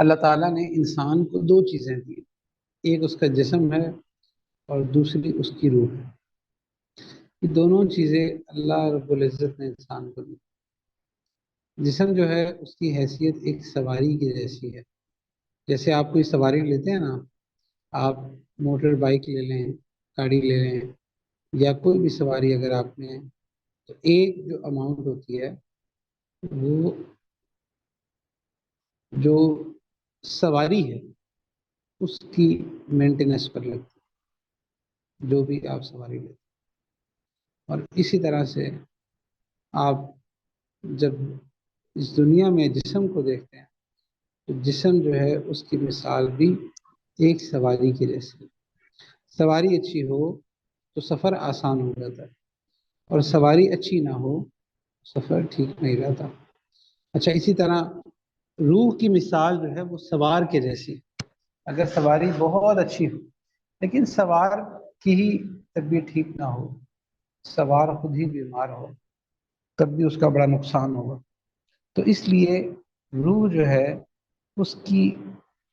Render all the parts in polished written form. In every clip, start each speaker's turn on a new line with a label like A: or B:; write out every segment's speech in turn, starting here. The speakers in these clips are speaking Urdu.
A: اللہ تعالیٰ نے انسان کو دو چیزیں دی، ایک اس کا جسم ہے اور دوسری اس کی روح ہے۔ یہ دونوں چیزیں اللہ رب العزت نے انسان کو دی۔ جسم جو ہے اس کی حیثیت ایک سواری کی جیسی ہے، جیسے آپ کوئی سواری لیتے ہیں نا، آپ موٹر بائک لے لیں، گاڑی لے لیں، یا کوئی بھی سواری اگر آپ نے، تو ایک جو اماؤنٹ ہوتی ہے وہ جو سواری ہے اس کی مینٹیننس پر لگتی ہے، جو بھی آپ سواری لیتے ہیں۔ اور اسی طرح سے آپ جب اس دنیا میں جسم کو دیکھتے ہیں تو جسم جو ہے اس کی مثال بھی ایک سواری کی جیسی ہے۔ سواری اچھی ہو تو سفر آسان ہو جاتا ہے، اور سواری اچھی نہ ہو سفر ٹھیک نہیں رہتا۔ اچھا، اسی طرح روح کی مثال جو ہے وہ سوار کے جیسی ہے۔ اگر سواری بہت اچھی ہو لیکن سوار کی ہی طبیعت ٹھیک نہ ہو، سوار خود ہی بیمار ہو، تب بھی اس کا بڑا نقصان ہوگا۔ تو اس لیے روح جو ہے اس کی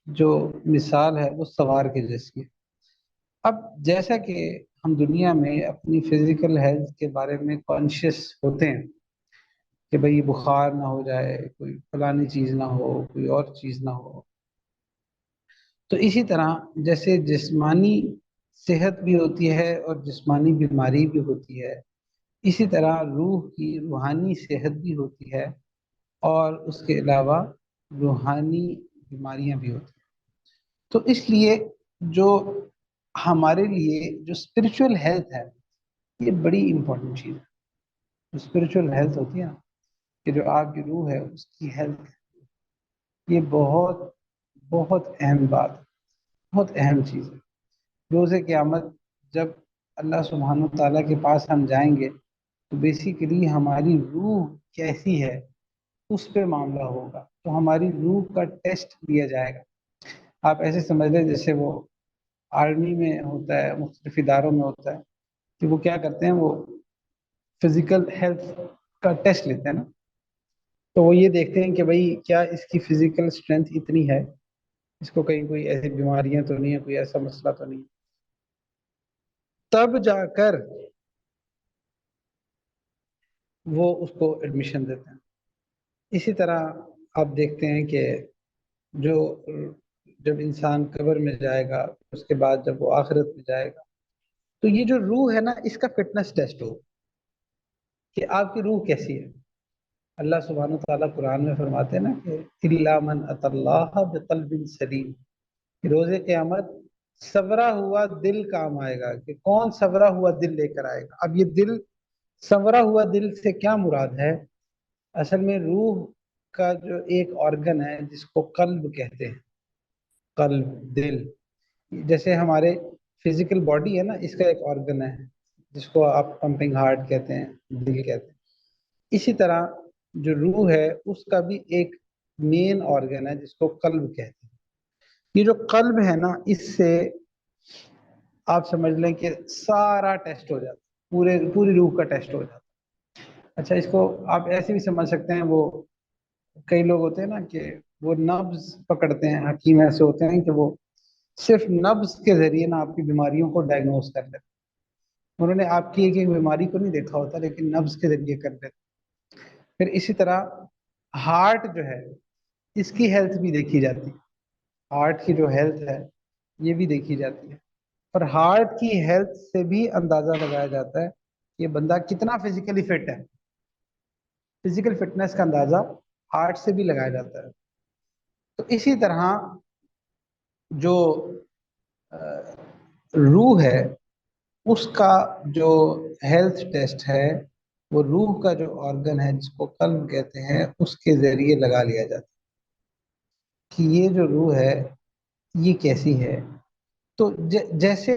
A: جو مثال ہے وہ سوار کے جیسی ہے۔ اب جیسا کہ ہم دنیا میں اپنی فزیکل ہیلتھ کے بارے میں کانشیس ہوتے ہیں کہ بھئی بخار نہ ہو جائے، کوئی فلانی چیز نہ ہو، کوئی اور چیز نہ ہو، تو اسی طرح جیسے جسمانی صحت بھی ہوتی ہے اور جسمانی بیماری بھی ہوتی ہے، اسی طرح روح کی روحانی صحت بھی ہوتی ہے، اور اس کے علاوہ روحانی بیماریاں بھی ہوتی ہیں۔ تو اس لیے جو ہمارے لیے جو اسپرچول ہیلتھ ہے یہ بڑی امپورٹنٹ چیز ہے۔ جو اسپرچول ہیلتھ ہوتی ہے نا، کہ جو آپ کی روح ہے اس کی ہیلتھ، یہ بہت بہت اہم بات ہے، بہت اہم چیز ہے۔ روز قیامت جب اللہ سبحانہ تعالیٰ کے پاس ہم جائیں گے تو بیسیکلی ہماری روح کیسی ہے اس پہ معاملہ ہوگا، تو ہماری روح کا ٹیسٹ لیا جائے گا۔ آپ ایسے سمجھ لیں جیسے وہ آرمی میں ہوتا ہے، مختلف اداروں میں ہوتا ہے کہ وہ کیا کرتے ہیں، وہ فزیکل ہیلتھ کا ٹیسٹ لیتے ہیں نا، تو وہ یہ دیکھتے ہیں کہ بھئی کیا اس کی فزیکل اسٹرینتھ اتنی ہے، اس کو کہیں کوئی ایسی بیماریاں تو نہیں ہے، کوئی ایسا مسئلہ تو نہیں، تب جا کر وہ اس کو ایڈمیشن دیتے ہیں۔ اسی طرح آپ دیکھتے ہیں کہ جو جب انسان قبر میں جائے گا، اس کے بعد جب وہ آخرت میں جائے گا، تو یہ جو روح ہے نا اس کا فٹنس ٹیسٹ ہو کہ آپ کی روح کیسی ہے۔ اللہ سبحانہ تعالیٰ قرآن میں فرماتے ہیں نا کہ الا من اتى اللہ بقلب سلیم، روز قیامت سورا ہوا دل کام آئے گا۔ کہ کون سورا ہوا دل لے کر آئے گا؟ اب یہ دل، سورا ہوا دل سے کیا مراد ہے؟ اصل میں روح کا جو ایک آرگن ہے جس کو قلب کہتے ہیں، قلب، دل، جیسے ہمارے فزیکل باڈی ہے نا، اس کا ایک آرگن ہے جس کو آپ پمپنگ ہارٹ کہتے ہیں، دل کہتے ہیں۔ اسی طرح جو روح ہے اس کا بھی ایک مین آرگن ہے جس کو قلب کہتے ہیں۔ یہ جو قلب ہے نا، اس سے آپ سمجھ لیں کہ سارا ٹیسٹ ہو جاتا ہے، پوری روح کا ٹیسٹ ہو جاتا ہے۔ اچھا، اس کو آپ ایسے بھی سمجھ سکتے ہیں، وہ کئی لوگ ہوتے ہیں نا کہ وہ نبض پکڑتے ہیں، حکیم ایسے ہوتے ہیں کہ وہ صرف نبض کے ذریعے نا آپ کی بیماریوں کو ڈائگنوز کر لیتے ہیں۔ انہوں نے آپ کی ایک ایک بیماری کو نہیں دیکھا ہوتا لیکن نبض کے ذریعے کر لیتے ہیں۔ پھر اسی طرح ہارٹ جو ہے اس کی ہیلتھ بھی دیکھی جاتی ہے، ہارٹ کی جو ہیلتھ ہے یہ بھی دیکھی جاتی ہے، اور ہارٹ کی ہیلتھ سے بھی اندازہ لگایا جاتا ہے کہ بندہ کتنا فزیکلی فٹ ہے۔ فزیکل فٹنس کا اندازہ ہارٹ سے بھی لگایا جاتا ہے۔ تو اسی طرح جو روح ہے اس کا جو ہیلتھ ٹیسٹ ہے وہ روح کا جو آرگن ہے جس کو قلب کہتے ہیں اس کے ذریعے لگا لیا جاتا ہے کہ یہ جو روح ہے یہ کیسی ہے۔ تو جیسے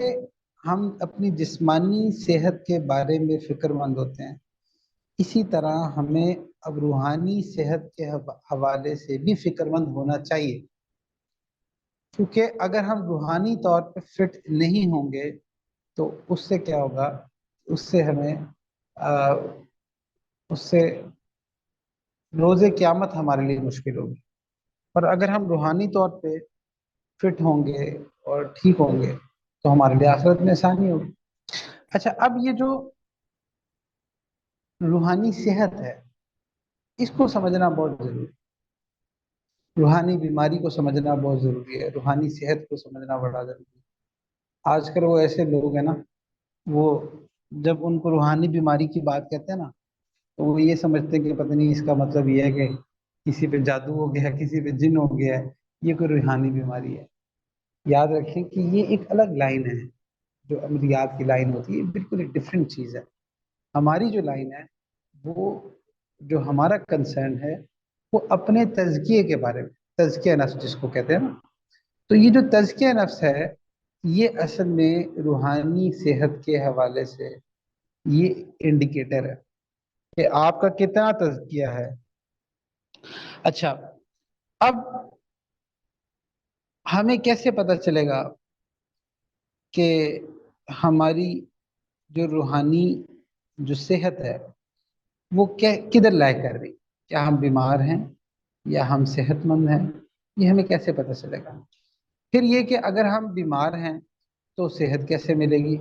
A: ہم اپنی جسمانی صحت کے بارے میں فکر مند ہوتے ہیں، اسی طرح ہمیں اب روحانی صحت کے حوالے سے بھی فکر مند ہونا چاہیے، کیونکہ اگر ہم روحانی طور پہ فٹ نہیں ہوں گے تو اس سے کیا ہوگا، اس سے ہمیں اس سے روز قیامت ہمارے لیے مشکل ہوگی۔ اور اگر ہم روحانی طور پہ فٹ ہوں گے اور ٹھیک ہوں گے تو ہمارے لیے آخرت میں آسانی ہوگی۔ اچھا، اب یہ جو روحانی صحت ہے اس کو سمجھنا بہت ضروری ہے، روحانی بیماری کو سمجھنا بہت ضروری ہے، روحانی صحت کو سمجھنا بڑا ضروری ہے۔ آج کل وہ ایسے لوگ ہیں نا، وہ جب ان کو روحانی بیماری کی بات کہتے ہیں نا تو وہ یہ سمجھتے ہیں کہ پتہ نہیں اس کا مطلب یہ ہے کہ کسی پہ جادو ہو گیا، کسی پہ جن ہو گیا ہے، یہ کوئی روحانی بیماری ہے۔ یاد رکھیں کہ یہ ایک الگ لائن ہے، جو عملیات کی لائن ہوتی ہے بالکل ایک ڈفرینٹ چیز ہے۔ ہماری جو لائن ہے وہ جو ہمارا کنسرن ہے وہ اپنے تزکیے کے بارے میں، تزکیہ نفس جس کو کہتے ہیں نا، تو یہ جو تزکیہ نفس ہے یہ اصل میں روحانی صحت کے حوالے سے یہ انڈیکیٹر ہے کہ آپ کا کتنا تزکیہ ہے۔ اچھا، اب ہمیں کیسے پتہ چلے گا کہ ہماری جو روحانی جو صحت ہے وہ کدھر لائق کر رہی؟ کیا ہم بیمار ہیں یا ہم صحت مند ہیں؟ یہ ہمیں کیسے پتہ چلے گا؟ پھر یہ کہ اگر ہم بیمار ہیں تو صحت کیسے ملے گی؟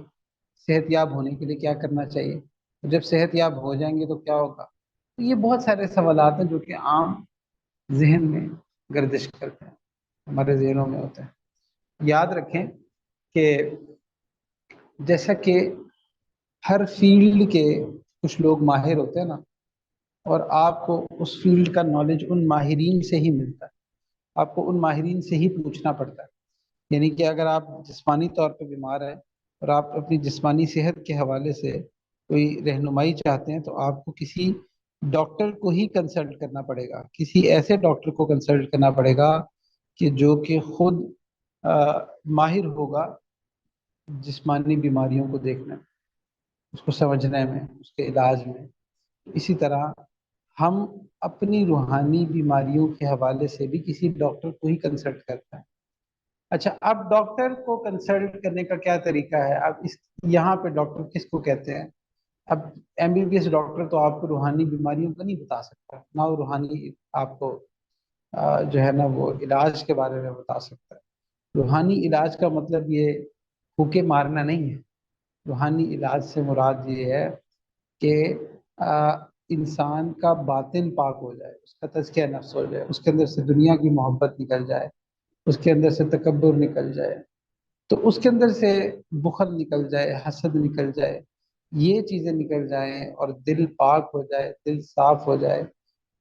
A: صحت یاب ہونے کے لیے کیا کرنا چاہیے؟ جب صحت یاب ہو جائیں گے تو کیا ہوگا؟ تو یہ بہت سارے سوالات ہیں جو کہ عام ذہن میں گردش کرتے ہیں، ہمارے ذہنوں میں ہوتے ہیں۔ یاد رکھیں کہ جیسا کہ ہر فیلڈ کے کچھ لوگ ماہر ہوتے ہیں نا، اور آپ کو اس فیلڈ کا نالج ان ماہرین سے ہی ملتا ہے، آپ کو ان ماہرین سے ہی پوچھنا پڑتا ہے۔ یعنی کہ اگر آپ جسمانی طور پہ بیمار ہیں اور آپ اپنی جسمانی صحت کے حوالے سے کوئی رہنمائی چاہتے ہیں تو آپ کو کسی ڈاکٹر کو ہی کنسلٹ کرنا پڑے گا، کسی ایسے ڈاکٹر کو کنسلٹ کرنا پڑے گا کہ جو کہ خود ماہر ہوگا جسمانی بیماریوں کو دیکھنے میں، اس کو سمجھنے میں، اس کے علاج میں۔ اسی طرح ہم اپنی روحانی بیماریوں کے حوالے سے بھی کسی ڈاکٹر کو ہی کنسلٹ کرتے ہیں۔ اچھا، اب ڈاکٹر کو کنسلٹ کرنے کا کیا طریقہ ہے؟ اب یہاں پہ ڈاکٹر کس کو کہتے ہیں؟ اب MBBS ڈاکٹر تو آپ کو روحانی بیماریوں کا نہیں بتا سکتا، نہ وہ روحانی آپ کو جو ہے نا وہ علاج کے بارے میں بتا سکتا ہے۔ روحانی علاج کا مطلب یہ پھوکے مارنا نہیں ہے، روحانی علاج سے مراد یہ ہے کہ انسان کا باطن پاک ہو جائے، اس کا تزکیہ نفس ہو جائے، اس کے اندر سے دنیا کی محبت نکل جائے، اس کے اندر سے تکبر نکل جائے، تو اس کے اندر سے بخل نکل جائے، حسد نکل جائے، یہ چیزیں نکل جائیں اور دل پاک ہو جائے، دل صاف ہو جائے،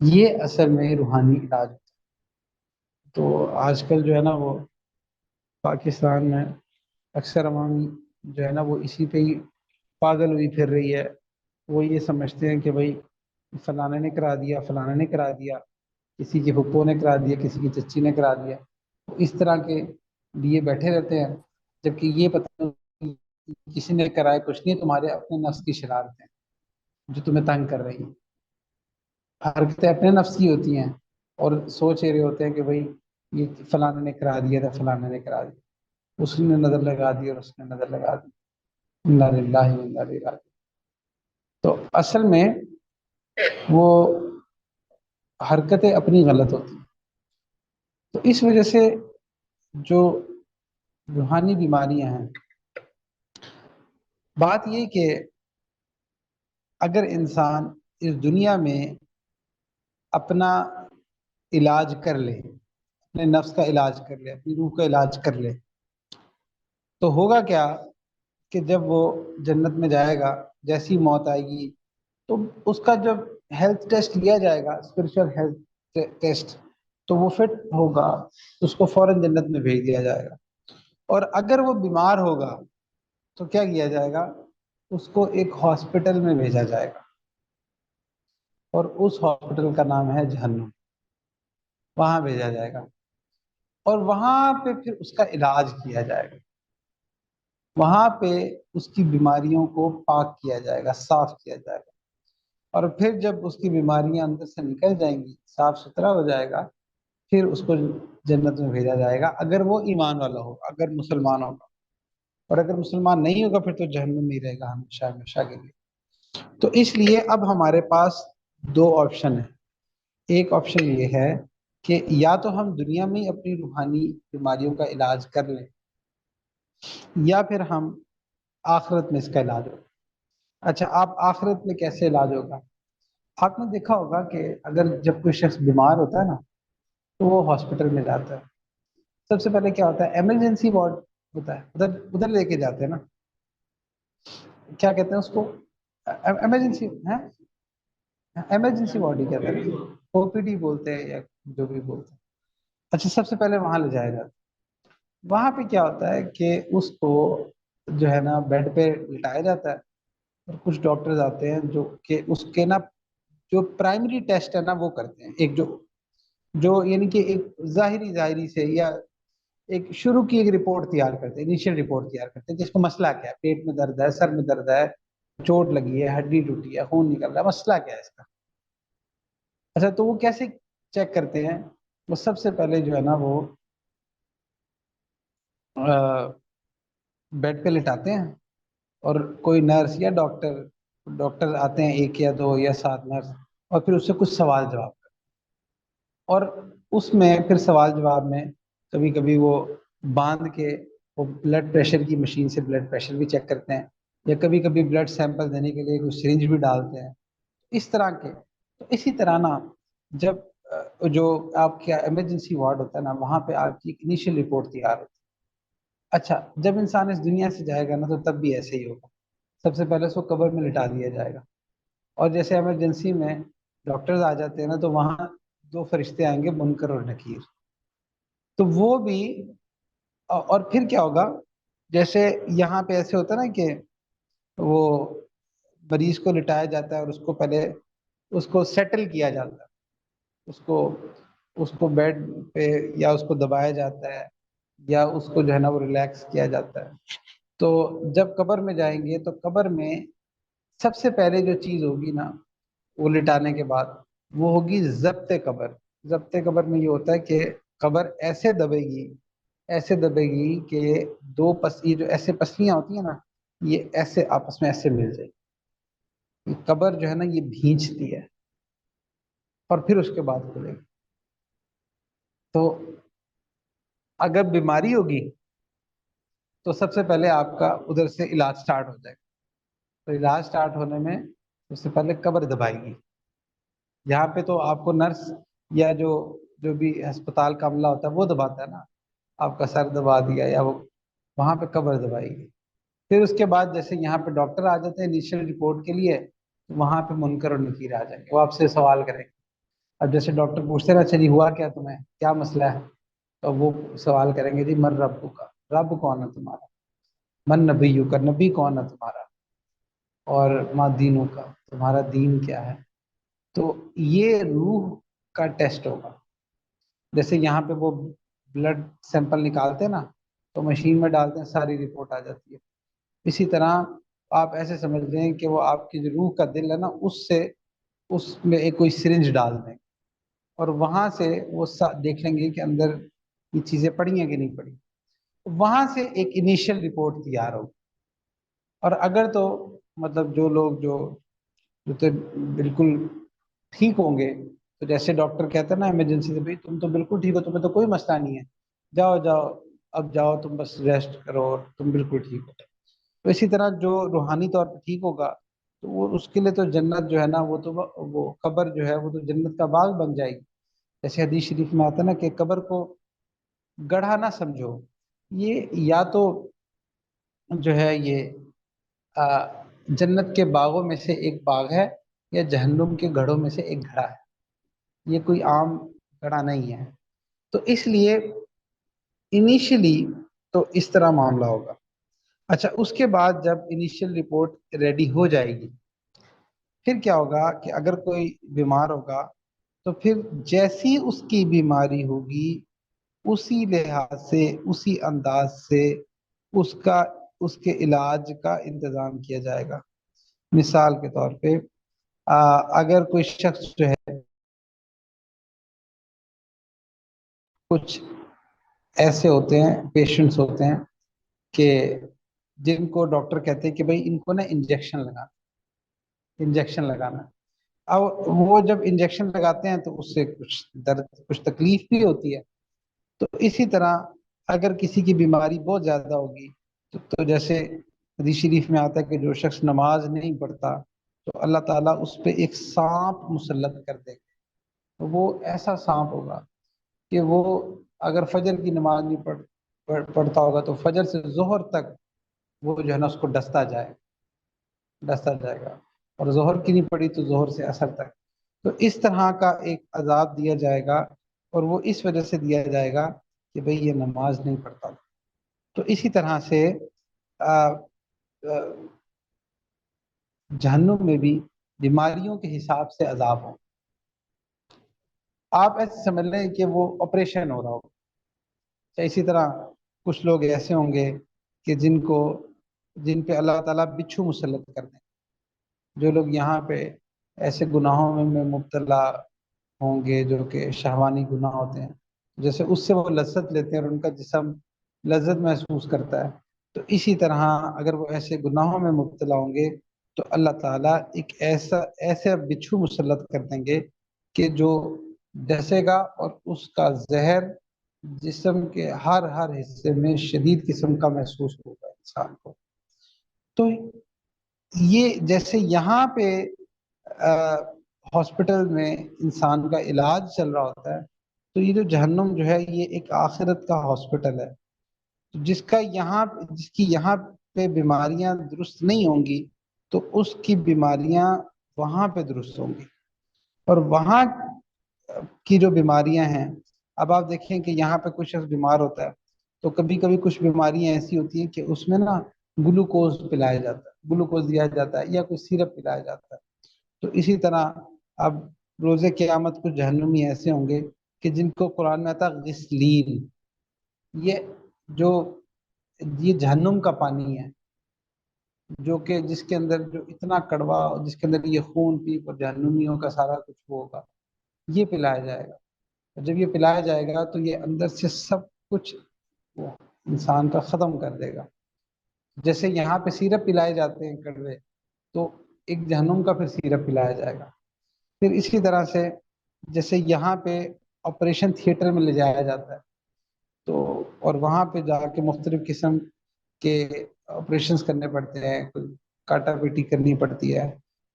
A: یہ اصل میں روحانی علاج ہوتا ہے۔ تو آج کل جو ہے نا وہ پاکستان میں اکثر عوام جو ہے نا وہ اسی پہ ہی پاگل ہوئی پھر رہی ہے۔ وہ یہ سمجھتے ہیں کہ بھائی فلانے نے کرا دیا، فلانے نے کرا دیا، کسی کے پھپھو نے کرا دیا، کسی کی چچی نے کرا دیا، اس طرح کے لیے بیٹھے رہتے ہیں، جبکہ یہ پتہ نہیں کسی نے کرائے کچھ نہیں، تمہارے اپنے نفس کی شرارتیں جو تمہیں تنگ کر رہی ہیں، حرکتیں اپنے نفس کی ہوتی ہیں، اور سوچ رہے ہوتے ہیں کہ بھائی یہ فلانے نے کرا دیا تھا، فلانے نے کرا دیا، اس نے نظر لگا دی اور اس نے نظر لگا دی، انا للہ و انا الیہ راجعون۔ تو اصل میں وہ حرکتیں اپنی غلط ہوتی ہیں۔ تو اس وجہ سے جو روحانی بیماریاں ہیں، بات یہ کہ اگر انسان اس دنیا میں اپنا علاج کر لے، اپنے نفس کا علاج کر لے، اپنی روح کا علاج کر لے، تو ہوگا کیا کہ جب وہ جنت میں جائے گا، جیسی موت آئے گی تو اس کا جب ہیلتھ ٹیسٹ لیا جائے گا، اسپرچل ہیلتھ ٹیسٹ، تو وہ فٹ ہوگا تو اس کو فوراً جنت میں بھیج دیا جائے گا۔ اور اگر وہ بیمار ہوگا تو کیا کیا جائے گا؟ اس کو ایک ہاسپٹل میں بھیجا جائے گا، اور اس ہاسپٹل کا نام ہے جہنم، وہاں بھیجا جائے گا، اور وہاں پہ پھر اس کا علاج کیا جائے گا، وہاں پہ اس کی بیماریوں کو پاک کیا جائے گا، صاف کیا جائے گا، اور پھر جب اس کی بیماریاں اندر سے نکل جائیں گی، صاف ستھرا ہو جائے گا، پھر اس کو جنت میں بھیجا جائے گا، اگر وہ ایمان والا ہوگا، اگر مسلمان ہوگا۔ اور اگر مسلمان نہیں ہوگا پھر تو جہنم میں ہی رہے گا ہمیشہ ہمیشہ کے لیے۔ تو اس لیے اب ہمارے پاس دو آپشن ہیں۔ ایک آپشن یہ ہے کہ یا تو ہم دنیا میں ہی اپنی روحانی بیماریوں کا علاج کر لیں، یا پھر ہم آخرت میں اس کا علاج ہو۔ اچھا، آپ آخرت میں کیسے علاج ہوگا؟ آپ نے دیکھا ہوگا کہ اگر جب کوئی شخص بیمار ہوتا ہے نا تو وہ ہاسپٹل میں جاتا ہے، سب سے پہلے کیا ہوتا ہے؟ ایمرجنسی وارڈ ہوتا ہے، ادھر ادھر لے کے جاتے ہیں نا، کیا کہتے ہیں اس کو؟ ایمرجنسی ہے، ایمرجنسی وارڈ ہی کہتے ہیں، او پی ڈی بولتے ہیں یا جو بھی بولتے ہیں۔ اچھا، سب سے پہلے وہاں لے جایا جاتا ہے۔ وہاں پہ کیا ہوتا ہے کہ اس کو جو ہے نا بیڈ پہ لٹایا جاتا ہے، اور کچھ ڈاکٹرز آتے ہیں جو کہ اس کے نا جو پرائمری ٹیسٹ ہے نا وہ کرتے ہیں، ایک جو جو یعنی کہ ایک ظاہری سے یا ایک شروع کی ایک رپورٹ تیار کرتے ہیں، انیشیل رپورٹ تیار کرتے ہیں کہ اس کو مسئلہ کیا ہے، پیٹ میں درد ہے، سر میں درد ہے، چوٹ لگی ہے، ہڈی ٹوٹی ہے، خون نکل رہا ہے، مسئلہ کیا ہے اس کا؟ اچھا، تو وہ کیسے چیک کرتے ہیں؟ وہ سب سے پہلے جو ہے نا وہ بیڈ پہ لٹاتے ہیں، اور کوئی نرس یا ڈاکٹر آتے ہیں، ایک یا دو یا سات نرس، اور پھر اس سے کچھ سوال جواب کرتے ہیں، اور اس میں پھر سوال جواب میں کبھی کبھی وہ باندھ کے وہ بلڈ پریشر کی مشین سے بلڈ پریشر بھی چیک کرتے ہیں، یا کبھی کبھی بلڈ سیمپل دینے کے لیے کوئی سرنج بھی ڈالتے ہیں، اس طرح کے۔ تو اسی طرح نا جب جو آپ کا ایمرجنسی وارڈ ہوتا ہے نا وہاں پہ آپ کی انیشیل رپورٹ تیار ہوتی ہے۔ اچھا، جب انسان اس دنیا سے جائے گا نا تو تب بھی ایسے ہی ہوگا، سب سے پہلے اس کو قبر میں لٹا دیا جائے گا، اور جیسے ایمرجنسی میں ڈاکٹرز آ جاتے ہیں نا تو وہاں دو فرشتے آئیں گے، منکر اور نکیر، تو وہ بھی اور پھر کیا ہوگا؟ جیسے یہاں پہ ایسے ہوتا ہے نا کہ وہ مریض کو لٹایا جاتا ہے اور اس کو پہلے اس کو سیٹل کیا جاتا ہے، اس کو بیڈ پہ یا اس کو دبایا جاتا ہے، یا اس کو جو ہے نا وہ ریلیکس کیا جاتا ہے۔ تو جب قبر میں جائیں گے تو قبر میں سب سے پہلے جو چیز ہوگی نا وہ لٹانے کے بعد وہ ہوگی ضبط قبر۔ ضبط قبر میں یہ ہوتا ہے کہ قبر ایسے دبے گی کہ یہ جو ایسے پسلیاں ہوتی ہیں نا یہ ایسے آپس میں ایسے مل جائے گی، قبر جو ہے نا یہ بھینچتی ہے، اور پھر اس کے بعد کھلے گی۔ تو اگر بیماری ہوگی تو سب سے پہلے آپ کا ادھر سے علاج سٹارٹ ہو جائے گا، تو علاج سٹارٹ ہونے میں سب سے پہلے قبر دبائے گی۔ یہاں پہ تو آپ کو نرس یا جو بھی ہسپتال کا عملہ ہوتا ہے وہ دباتا ہے نا، آپ کا سر دبا دیا یا وہ، وہاں پہ قبر دبائے گی۔ پھر اس کے بعد جیسے یہاں پہ ڈاکٹر آ جاتے ہیں انیشیل رپورٹ کے لیے، وہاں پہ منکر اور نکیر آ جائیں گے، وہ آپ سے سوال کریں گے۔ اب جیسے ڈاکٹر پوچھتے نا چلیے ہوا کیا تمہیں، کیا مسئلہ ہے، تو وہ سوال کریں گے جی من رب کا، رب کون ہے تمہارا، من نبیو کا، نبی کون ہے تمہارا، اور ما دینوں کا، تمہارا دین کیا ہے۔ تو یہ روح کا ٹیسٹ ہوگا۔ جیسے یہاں پہ وہ بلڈ سیمپل نکالتے ہیں نا تو مشین میں ڈالتے ہیں، ساری رپورٹ آ جاتی ہے۔ اسی طرح آپ ایسے سمجھ لیں کہ وہ آپ کی جو روح کا دل ہے نا اس میں ایک کوئی سرنج ڈال دیں، اور وہاں سے وہ دیکھ لیں گے کہ اندر یہ چیزیں پڑی ہیں کہ نہیں پڑی، وہاں سے ایک انیشیل رپورٹ تیار ہوگی۔ اور اگر تو مطلب جو لوگ جو تو بالکل ٹھیک ہوں گے، تو جیسے ڈاکٹر کہتے ہیں نا ایمرجنسی سے، بھائی تم تو بالکل ٹھیک ہو، تمہیں تو کوئی مسئلہ نہیں ہے، جاؤ جاؤ اب جاؤ تم بس ریسٹ کرو اور تم بالکل ٹھیک ہو۔ تو اسی طرح جو روحانی طور پہ ٹھیک ہوگا تو وہ اس کے لیے تو جنت جو ہے نا وہ قبر جو ہے وہ تو جنت کا باغ بن جائے گی۔ جیسے حدیث شریف میں آتا ہے نا کہ قبر کو گڑھا نہ سمجھو، یہ یا تو جو ہے یہ جنت کے باغوں میں سے ایک باغ ہے، یا جہنم کے گڑھوں میں سے ایک گھڑا ہے، یہ کوئی عام گڑھا نہیں ہے۔ تو اس لیے انیشلی تو اس طرح معاملہ ہوگا۔ اچھا، اس کے بعد جب انیشیل رپورٹ ریڈی ہو جائے گی پھر کیا ہوگا کہ اگر کوئی بیمار ہوگا تو پھر جیسی اس کی بیماری ہوگی اسی لحاظ سے اسی انداز سے اس کے علاج کا انتظام کیا جائے گا۔ مثال کے طور پہ اگر کوئی شخص جو ہے، کچھ ایسے ہوتے ہیں پیشنٹس ہوتے ہیں کہ جن کو ڈاکٹر کہتے ہیں کہ بھائی ان کو نا انجیکشن لگانا، اب وہ جب انجیکشن لگاتے ہیں تو اس سے کچھ درد کچھ تکلیف بھی ہوتی ہے. تو اسی طرح اگر کسی کی بیماری بہت زیادہ ہوگی تو جیسے حدیث شریف میں آتا ہے کہ جو شخص نماز نہیں پڑھتا تو اللہ تعالیٰ اس پہ ایک سانپ مسلط کر دے گا. تو وہ ایسا سانپ ہوگا کہ وہ اگر فجر کی نماز نہیں پڑھتا ہوگا تو فجر سے ظہر تک وہ جو ہے نا اس کو ڈستا جائے گا. اور ظہر کی نہیں پڑی تو ظہر سے اثر تک. تو اس طرح کا ایک عذاب دیا جائے گا اور وہ اس وجہ سے دیا جائے گا کہ بھئی یہ نماز نہیں پڑھتا. تو اسی طرح سے جہنم میں بھی بیماریوں کے حساب سے عذاب ہو. آپ ایسے سمجھ لیں کہ وہ آپریشن ہو رہا ہو. اسی طرح کچھ لوگ ایسے ہوں گے کہ جن پہ اللہ تعالیٰ بچھو مسلط کر دیں. جو لوگ یہاں پہ ایسے گناہوں میں مبتلا ہوں گے جو کہ شہوانی گناہ ہوتے ہیں، جیسے اس سے وہ لذت لیتے ہیں اور ان کا جسم لذت محسوس کرتا ہے، تو اسی طرح اگر وہ ایسے گناہوں میں مبتلا ہوں گے تو اللہ تعالیٰ ایک ایسا بچھو مسلط کر دیں گے کہ جو ڈسے گا اور اس کا زہر جسم کے ہر حصے میں شدید قسم کا محسوس ہوگا انسان کو. تو یہ جیسے یہاں پہ ہاسپٹل میں انسان کا علاج چل رہا ہوتا ہے، تو یہ جو جہنم جو ہے یہ ایک آخرت کا ہاسپٹل ہے. جس کی یہاں پہ بیماریاں درست نہیں ہوں گی تو اس کی بیماریاں وہاں پہ درست ہوں گی. اور وہاں کی جو بیماریاں ہیں، اب آپ دیکھیں کہ یہاں پہ کچھ شخص بیمار ہوتا ہے تو کبھی کبھی کچھ بیماریاں ایسی ہوتی ہیں کہ اس میں نا گلوکوز پلایا جاتا ہے، گلوکوز دیا جاتا ہے یا کوئی سیرپ پلایا جاتا ہے. تو اسی طرح اب روز قیامت کچھ جہنمی ایسے ہوں گے کہ جن کو قرآن میں آتا ہے غسلین. یہ جو یہ جہنم کا پانی ہے جو کہ جس کے اندر جو اتنا کڑوا، جس کے اندر یہ خون پیپ اور جہنمیوں کا سارا کچھ ہوگا، یہ پلایا جائے گا. جب یہ پلایا جائے گا تو یہ اندر سے سب کچھ وہ انسان کا ختم کر دے گا. جیسے یہاں پہ سیرپ پلائے جاتے ہیں کڑوے، تو ایک جہنم کا پھر سیرپ پلایا جائے گا. پھر اسی طرح سے جیسے یہاں پہ آپریشن تھیٹر میں لے جایا جاتا ہے تو اور وہاں پہ جا کے مختلف قسم کے آپریشنز کرنے پڑتے ہیں، کوئی کاٹا پیٹی کرنی پڑتی ہے.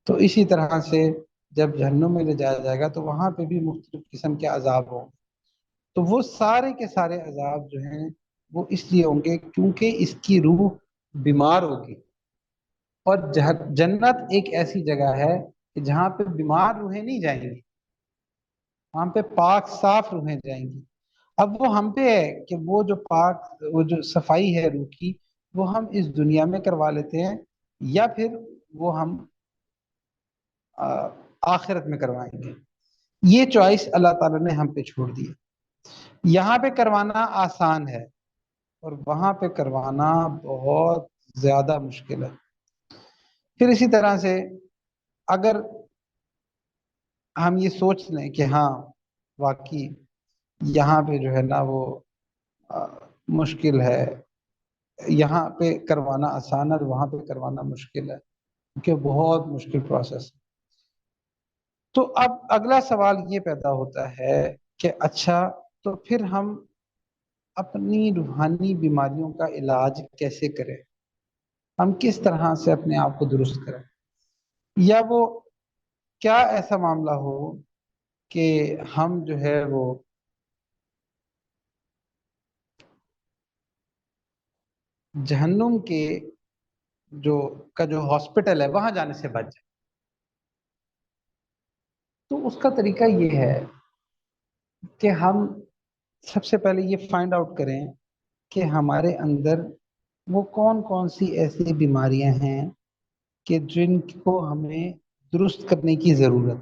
A: تو اسی طرح سے جب جہنم میں لے جایا جائے گا تو وہاں پہ بھی مختلف قسم کے عذاب ہوں. تو وہ سارے کے سارے عذاب جو ہیں وہ اس لیے ہوں گے کیونکہ اس کی روح بیمار ہوگی. اور جنت ایک ایسی جگہ ہے کہ جہاں پہ بیمار روحیں نہیں جائیں گی، وہاں پہ پاک صاف روحیں جائیں گی. اب وہ ہم پہ ہے کہ وہ جو صفائی ہے روح کی وہ ہم اس دنیا میں کروا لیتے ہیں یا پھر وہ ہم آخرت میں کروائیں گے. یہ چوائس اللہ تعالیٰ نے ہم پہ چھوڑ دی ہے. یہاں پہ کروانا آسان ہے اور وہاں پہ کروانا بہت زیادہ مشکل ہے. پھر اسی طرح سے اگر ہم یہ سوچ لیں کہ ہاں واقعی یہاں پہ جو ہے نا وہ مشکل ہے، یہاں پہ کروانا آسان ہے اور وہاں پہ کروانا مشکل ہے کیونکہ بہت مشکل پروسیس. تو اب اگلا سوال یہ پیدا ہوتا ہے کہ اچھا تو پھر ہم اپنی روحانی بیماریوں کا علاج کیسے کریں؟ ہم کس طرح سے اپنے آپ کو درست کریں؟ یا وہ کیا ایسا معاملہ ہو کہ ہم جو ہے وہ جہنم کے جو ہاسپٹل ہے وہاں جانے سے بچ جائیں؟ تو اس کا طریقہ یہ ہے کہ ہم سب سے پہلے یہ فائنڈ آؤٹ کریں کہ ہمارے اندر وہ کون کون سی ایسی بیماریاں ہیں کہ جن کو ہمیں درست کرنے کی ضرورت ہے.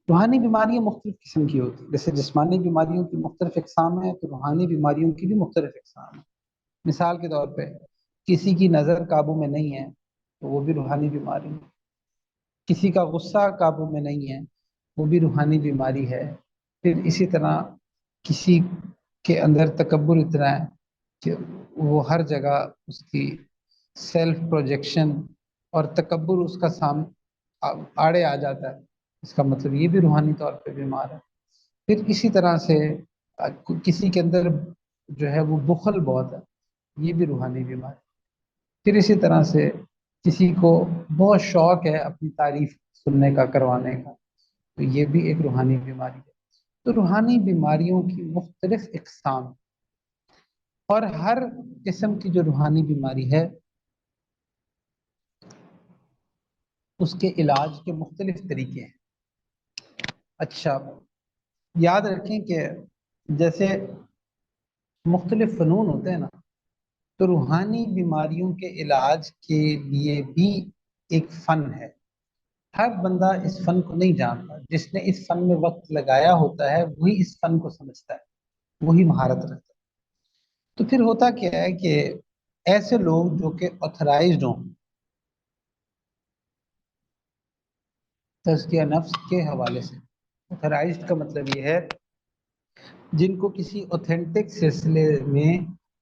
A: روحانی بیماریاں مختلف قسم کی ہوتی ہیں، جیسے جسمانی بیماریوں کی مختلف اقسام ہیں تو روحانی بیماریوں کی بھی مختلف اقسام ہیں. مثال کے طور پہ کسی کی نظر قابو میں نہیں ہے تو وہ بھی روحانی بیماری ہے. کسی کا غصہ قابو میں نہیں ہے وہ بھی روحانی بیماری ہے. پھر اسی طرح کسی کے اندر تکبر اتنا ہے کہ وہ ہر جگہ اس کی سیلف پروجیکشن اور تکبر اس کا آڑے آ جاتا ہے، اس کا مطلب یہ بھی روحانی طور پہ بیمار ہے۔ پھر اسی طرح سے کسی کے اندر جو ہے وہ بخل بہت ہے، یہ بھی روحانی بیماری۔ پھر اسی طرح سے کسی کو بہت شوق ہے اپنی تعریف سننے کا، کروانے کا، تو یہ بھی ایک روحانی بیماری ہے۔ تو روحانی بیماریوں کی مختلف اقسام، اور ہر قسم کی جو روحانی بیماری ہے اس کے علاج کے مختلف طریقے ہیں۔ اچھا، یاد رکھیں کہ جیسے مختلف فنون ہوتے ہیں نا، تو روحانی بیماریوں کے علاج کے لیے بھی ایک فن ہے۔ ہر بندہ اس فن کو نہیں جانتا، جس نے اس فن میں وقت لگایا ہوتا ہے وہی اس فن کو سمجھتا ہے، وہی مہارت رکھتا ہے۔ تو پھر ہوتا کیا ہے کہ ایسے لوگ جو کہ آتھرائزڈ ہوں تزکیہ نفس کے حوالے سے، آتھرائزڈ کا مطلب یہ ہے جن کو کسی اوتھینٹک سلسلے میں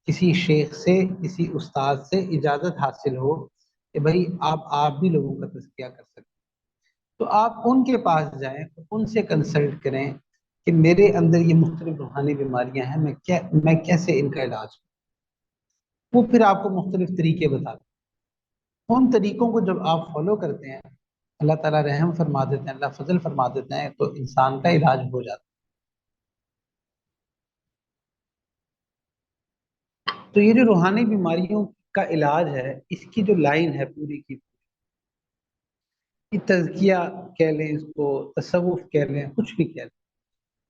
A: کسی شیخ سے، کسی استاد سے اجازت حاصل ہو کہ بھائی آپ بھی لوگوں کا تزکیہ کر سکتے، تو آپ ان کے پاس جائیں، ان سے کنسلٹ کریں کہ میرے اندر یہ مختلف روحانی بیماریاں ہیں، میں کیسے ان کا علاج کروں۔ وہ پھر آپ کو مختلف طریقے بتاتے ہیں۔ ان طریقوں کو جب آپ فالو کرتے ہیں، اللہ تعالیٰ رحم فرما دیتے ہیں، اللہ فضل فرما دیتے ہیں، تو انسان کا علاج ہو جاتا ہے۔ تو یہ جو روحانی بیماریوں کا علاج ہے، اس کی جو لائن ہے پوری کی تزکیہ کہہ لیں، اس کو تصوف کہہ لیں، کچھ بھی کہہ لیں،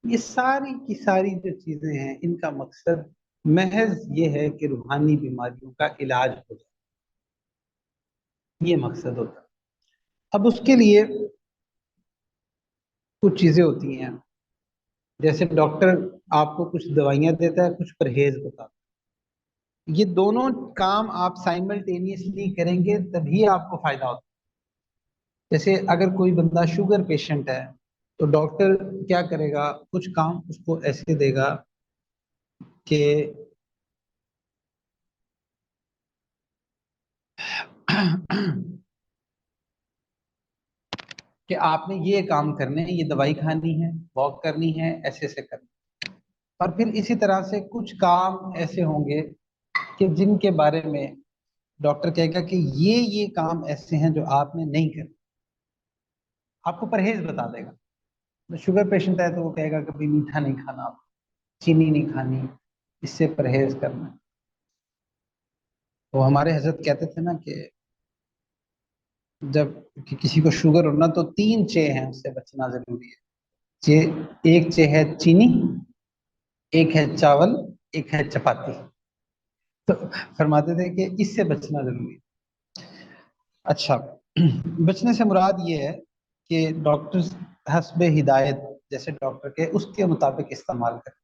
A: یہ ساری کی ساری جو چیزیں ہیں ان کا مقصد محض یہ ہے کہ روحانی بیماریوں کا علاج ہو جائے، یہ مقصد ہوتا ہے۔ اب اس کے لیے کچھ چیزیں ہوتی ہیں، جیسے ڈاکٹر آپ کو کچھ دوائیاں دیتا ہے، کچھ پرہیز بتاتا ہے، یہ دونوں کام آپ سائملٹینیسلی کریں گے تبھی آپ کو فائدہ ہوتا ہے۔ جیسے اگر کوئی بندہ شوگر پیشنٹ ہے تو ڈاکٹر کیا کرے گا، کچھ کام اس کو ایسے دے گا کہ کہ آپ نے یہ کام کرنے ہیں، یہ دوائی کھانی ہے، واک کرنی ہے، ایسے ایسے کرنا ہے۔ اور پھر اسی طرح سے کچھ کام ایسے ہوں گے کہ جن کے بارے میں ڈاکٹر کہے گا کہ یہ کام ایسے ہیں جو آپ نے نہیں کرنے، آپ کو پرہیز بتا دے گا۔ شوگر پیشنٹ ہے تو وہ کہے گا کہ بھی میٹھا نہیں کھانا، چینی نہیں کھانی، اس سے پرہیز کرنا۔ تو ہمارے حضرت کہتے تھے نا کہ جب کسی کو شوگر ہونا تو 3 چے ہیں، اس سے بچنا ضروری ہے۔ ایک چے ہے چینی، ایک ہے چاول، ایک ہے چپاتی۔ تو فرماتے تھے کہ اس سے بچنا ضروری ہے۔ اچھا، بچنے سے مراد یہ ہے کہ ڈاکٹر حسب ہدایت، جیسے ڈاکٹر کے اس کے مطابق استعمال کرے۔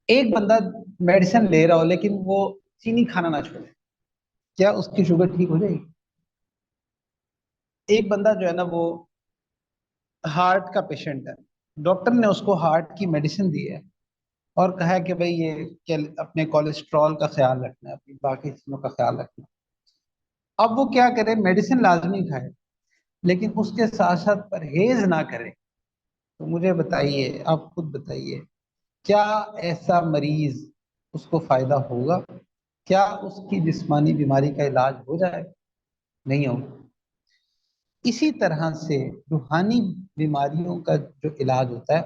A: ایک بندہ میڈیسن لے رہا ہو لیکن وہ چینی کھانا نہ چھوڑے، کیا اس کی شوگر ٹھیک ہو جائے گی؟ ایک بندہ جو ہے نا وہ ہارٹ کا پیشنٹ ہے، ڈاکٹر نے اس کو ہارٹ کی میڈیسن دی ہے اور کہا ہے کہ بھئی یہ اپنے کولیسٹرول کا خیال رکھنا ہے، اپنی باقی چیزوں کا خیال رکھنا ہے۔ اب وہ کیا کرے، میڈیسن لازمی کھائے لیکن اس کے ساتھ ساتھ پرہیز نہ کرے، تو مجھے بتائیے، آپ خود بتائیے، کیا ایسا مریض اس کو فائدہ ہوگا؟ کیا اس کی جسمانی بیماری کا علاج ہو جائے؟ نہیں ہوگا۔ اسی طرح سے روحانی بیماریوں کا جو علاج ہوتا ہے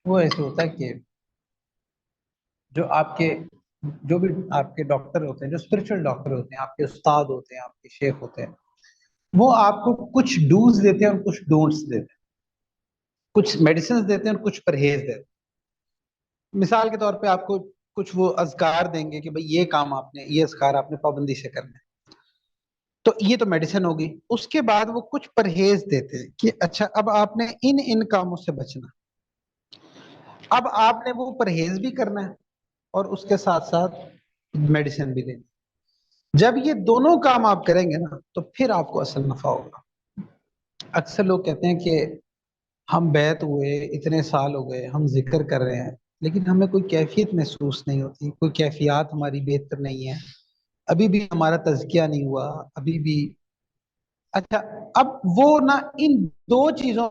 A: وہ ایسے ہوتا ہے کہ جو بھی آپ کے ڈاکٹر ہوتے ہیں، جو اسپرچل ڈاکٹر ہوتے ہیں، آپ کے استاد ہوتے ہیں، آپ کے شیخ ہوتے ہیں، وہ آپ کو کچھ ڈوز دیتے ہیں اور کچھ ڈونٹس دیتے ہیں، کچھ میڈیسنز دیتے ہیں اور کچھ پرہیز دیتے ہیں۔ مثال کے طور پہ آپ کو کچھ وہ اذکار دیں گے کہ بھئی یہ کام آپ نے، یہ اذکار آپ نے پابندی سے کرنا ہے، تو یہ تو میڈیسن ہوگی۔ اس کے بعد وہ کچھ پرہیز دیتے ہیں کہ اچھا اب آپ نے ان کاموں سے بچنا، اب آپ نے وہ پرہیز بھی کرنا ہے اور اس کے ساتھ ساتھ میڈیسن بھی دینی۔ جب یہ دونوں کام آپ کریں گے نا تو پھر آپ کو اصل نفع ہوگا۔ اکثر لوگ کہتے ہیں کہ ہم بیعت ہوئے اتنے سال ہو گئے، ہم ذکر کر رہے ہیں لیکن ہمیں کوئی کیفیت محسوس نہیں ہوتی، کوئی کیفیات ہماری بہتر نہیں ہے، ابھی بھی ہمارا تزکیہ نہیں ہوا، ابھی بھی. اچھا، اب وہ نا ان دو چیزوں،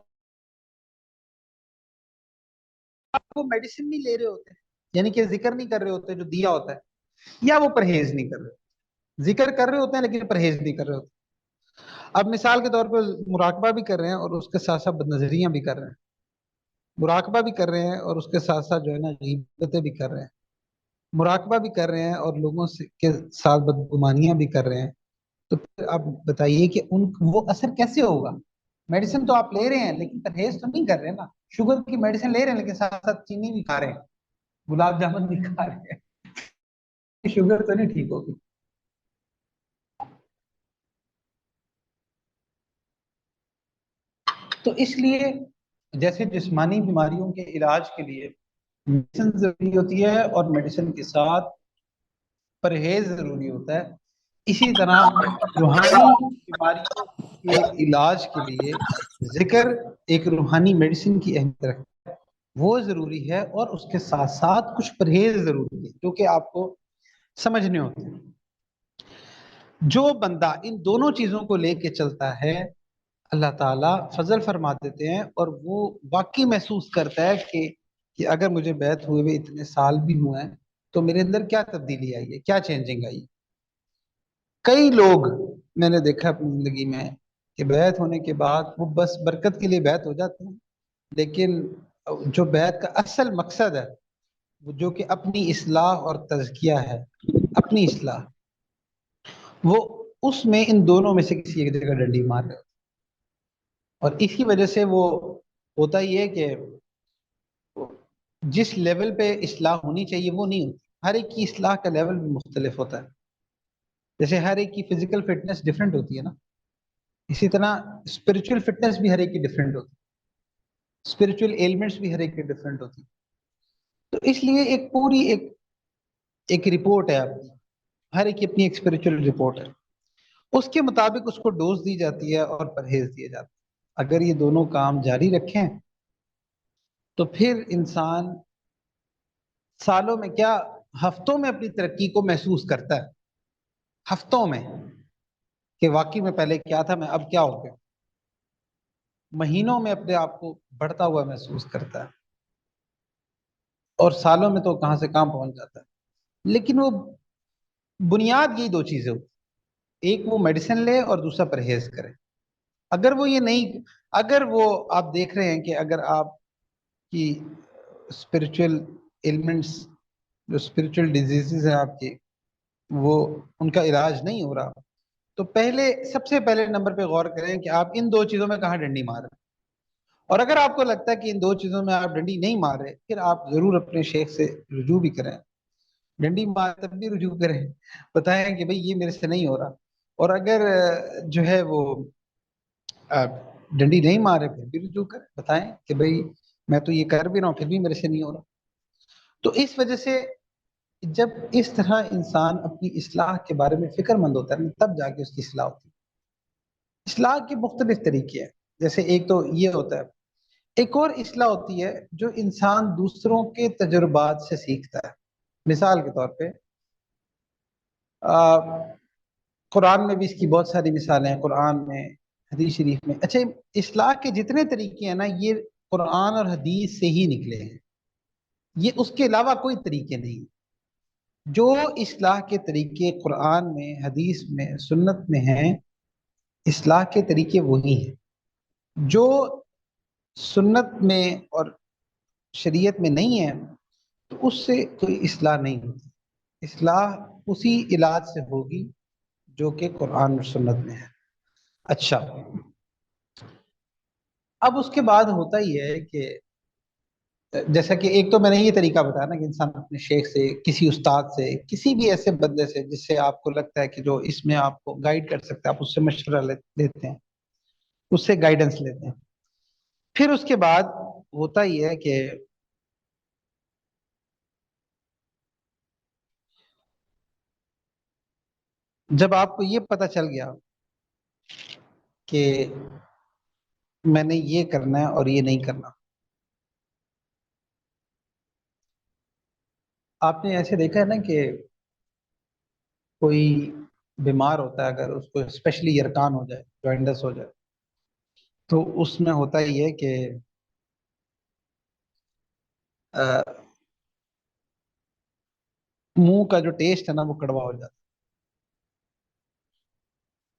A: آپ وہ میڈیسن نہیں لے رہے ہوتے، یعنی کہ ذکر نہیں کر رہے ہوتے جو دیا ہوتا ہے، یا وہ پرہیز نہیں کر رہے، ذکر کر رہے ہوتے ہیں لیکن پرہیز نہیں کر رہے ہوتے. اب مثال کے طور پر مراقبہ بھی کر رہے ہیں اور اس کے ساتھ ساتھ بد نظریاں بھی کر رہے ہیں، مراقبہ بھی کر رہے ہیں اور اس کے ساتھ ساتھ جو ہے نا غیبتیں بھی کر رہے ہیں، مراقبہ بھی کر رہے ہیں اور لوگوں سے کے ساتھ بدگمانیاں بھی کر رہے ہیں. تو پھر آپ بتائیے کہ ان وہ اثر کیسے ہوگا؟ میڈیسن تو آپ لے رہے ہیں لیکن پرہیز تو نہیں کر رہے نا. شوگر کی میڈیسن لے رہے ہیں لیکن ساتھ ساتھ چینی بھی کھا رہے ہیں، گلاب جامن بھی کھا رہے ہیں، شوگر تو نہیں ٹھیک ہوگی. تو اس لیے جیسے جسمانی بیماریوں کے علاج کے لیے میڈیسن ضروری ہوتی ہے اور میڈیسن کے ساتھ پرہیز ضروری ہوتا ہے، اسی طرح روحانی بیماریوں کے علاج کے لیے ذکر ایک روحانی میڈیسن کی اہمیت رکھتا ہے، وہ ضروری ہے، اور اس کے ساتھ ساتھ کچھ پرہیز ضروری ہے جو کہ آپ کو سمجھنے ہوتے ہیں. جو بندہ ان دونوں چیزوں کو لے کے چلتا ہے، اللہ تعالیٰ فضل فرما دیتے ہیں اور وہ واقعی محسوس کرتا ہے کہ اگر مجھے بیعت ہوئے ہوئے اتنے سال بھی ہوئے ہیں تو میرے اندر کیا تبدیلی آئی ہے، کیا چینجنگ آئی ہے. کئی لوگ میں نے دیکھا اپنی زندگی میں کہ بیعت ہونے کے بعد وہ بس برکت کے لیے بیعت ہو جاتے ہیں، لیکن جو بیعت کا اصل مقصد ہے وہ جو کہ اپنی اصلاح اور تزکیہ ہے، اپنی اصلاح، وہ اس میں ان دونوں میں سے کسی ایک جگہ ڈنڈی مار رہے ہوتے ہیں. اور اسی وجہ سے وہ ہوتا ہی ہے کہ جس لیول پہ اصلاح ہونی چاہیے وہ نہیں ہوتی. ہر ایک کی اصلاح کا لیول بھی مختلف ہوتا ہے. جیسے ہر ایک کی فزیکل فٹنس ڈفرینٹ ہوتی ہے نا، اسی طرح اسپرچل فٹنس بھی ہر ایک کی ڈفرینٹ ہوتی ہے، اسپرچل ایلیمنٹس بھی ہر ایک کی ڈفرینٹ ہوتی ہے. تو اس لیے ایک پوری ایک رپورٹ ہے آپ کی، ہر ایک کی اپنی ایک اسپرچل رپورٹ ہے، اس کے مطابق اس کو ڈوز دی جاتی ہے اور پرہیز دیا جاتا ہے. اگر یہ دونوں کام جاری رکھیں تو پھر انسان سالوں میں کیا، ہفتوں میں اپنی ترقی کو محسوس کرتا ہے، ہفتوں میں، کہ واقعی میں پہلے کیا تھا، میں اب کیا ہو گیا. مہینوں میں اپنے آپ کو بڑھتا ہوا محسوس کرتا ہے، اور سالوں میں تو کہاں سے کہاں پہنچ جاتا ہے. لیکن وہ بنیاد یہی دو چیزیں ہوتی، ایک وہ میڈیسن لے اور دوسرا پرہیز کرے. اگر وہ یہ نہیں، اگر وہ آپ دیکھ رہے ہیں کہ اگر آپ کی اسپرچل ایلیمنٹس، جو اسپرچل ڈیزیزز ہیں آپ کی، وہ ان کا علاج نہیں ہو رہا، تو سب سے پہلے نمبر پہ غور کریں کہ آپ ان دو چیزوں میں کہاں ڈنڈی مار رہے ہیں. اور اگر آپ کو لگتا ہے کہ ان دو چیزوں میں آپ ڈنڈی نہیں مار رہے، پھر آپ ضرور اپنے شیخ سے رجوع بھی کریں. ڈنڈی مار تب بھی رجوع کریں، بتائیں کہ بھئی یہ میرے سے نہیں ہو رہا. اور اگر جو ہے وہ آپ ڈنڈی نہیں مار رہے، پھر بھی رجوع کریں، بتائیں کہ بھئی میں تو یہ کر بھی رہا ہوں پھر بھی میرے سے نہیں ہو رہا. تو اس وجہ سے جب اس طرح انسان اپنی اصلاح کے بارے میں فکر مند ہوتا ہے تب جا کے اس کی اصلاح ہوتی ہے. اصلاح کے مختلف طریقے ہیں، جیسے ایک تو یہ ہوتا ہے، ایک اور اصلاح ہوتی ہے جو انسان دوسروں کے تجربات سے سیکھتا ہے. مثال کے طور پہ قرآن میں بھی اس کی بہت ساری مثالیں ہیں، قرآن میں، حدیث شریف میں. اچھا، اصلاح کے جتنے طریقے ہیں نا، یہ قرآن اور حدیث سے ہی نکلے ہیں، یہ اس کے علاوہ کوئی طریقے نہیں. جو اصلاح کے طریقے قرآن میں، حدیث میں، سنت میں ہیں، اصلاح کے طریقے وہی ہیں. جو سنت میں اور شریعت میں نہیں ہے تو اس سے کوئی اصلاح نہیں ہوتی. اصلاح اسی علاج سے ہوگی جو کہ قرآن اور سنت میں ہے. اچھا، اب اس کے بعد ہوتا ہی ہے کہ جیسا کہ ایک تو میں نے یہ طریقہ بتایا نا کہ انسان اپنے شیخ سے، کسی استاد سے، کسی بھی ایسے بندے سے جس سے آپ کو لگتا ہے کہ جو اس میں آپ کو گائیڈ کر سکتا ہے، آپ اس سے مشورہ لیتے ہیں، اس سے گائیڈنس لیتے ہیں. پھر اس کے بعد ہوتا ہی ہے کہ جب آپ کو یہ پتہ چل گیا کہ میں نے یہ کرنا ہے اور یہ نہیں کرنا. آپ نے ایسے دیکھا ہے نا کہ کوئی بیمار ہوتا ہے، اگر اس کو اسپیشلی یرکان ہو جائے، جوائنٹس ہو جائے، تو اس میں ہوتا ہی ہے کہ منہ کا جو ٹیسٹ ہے نا وہ کڑوا ہو جاتا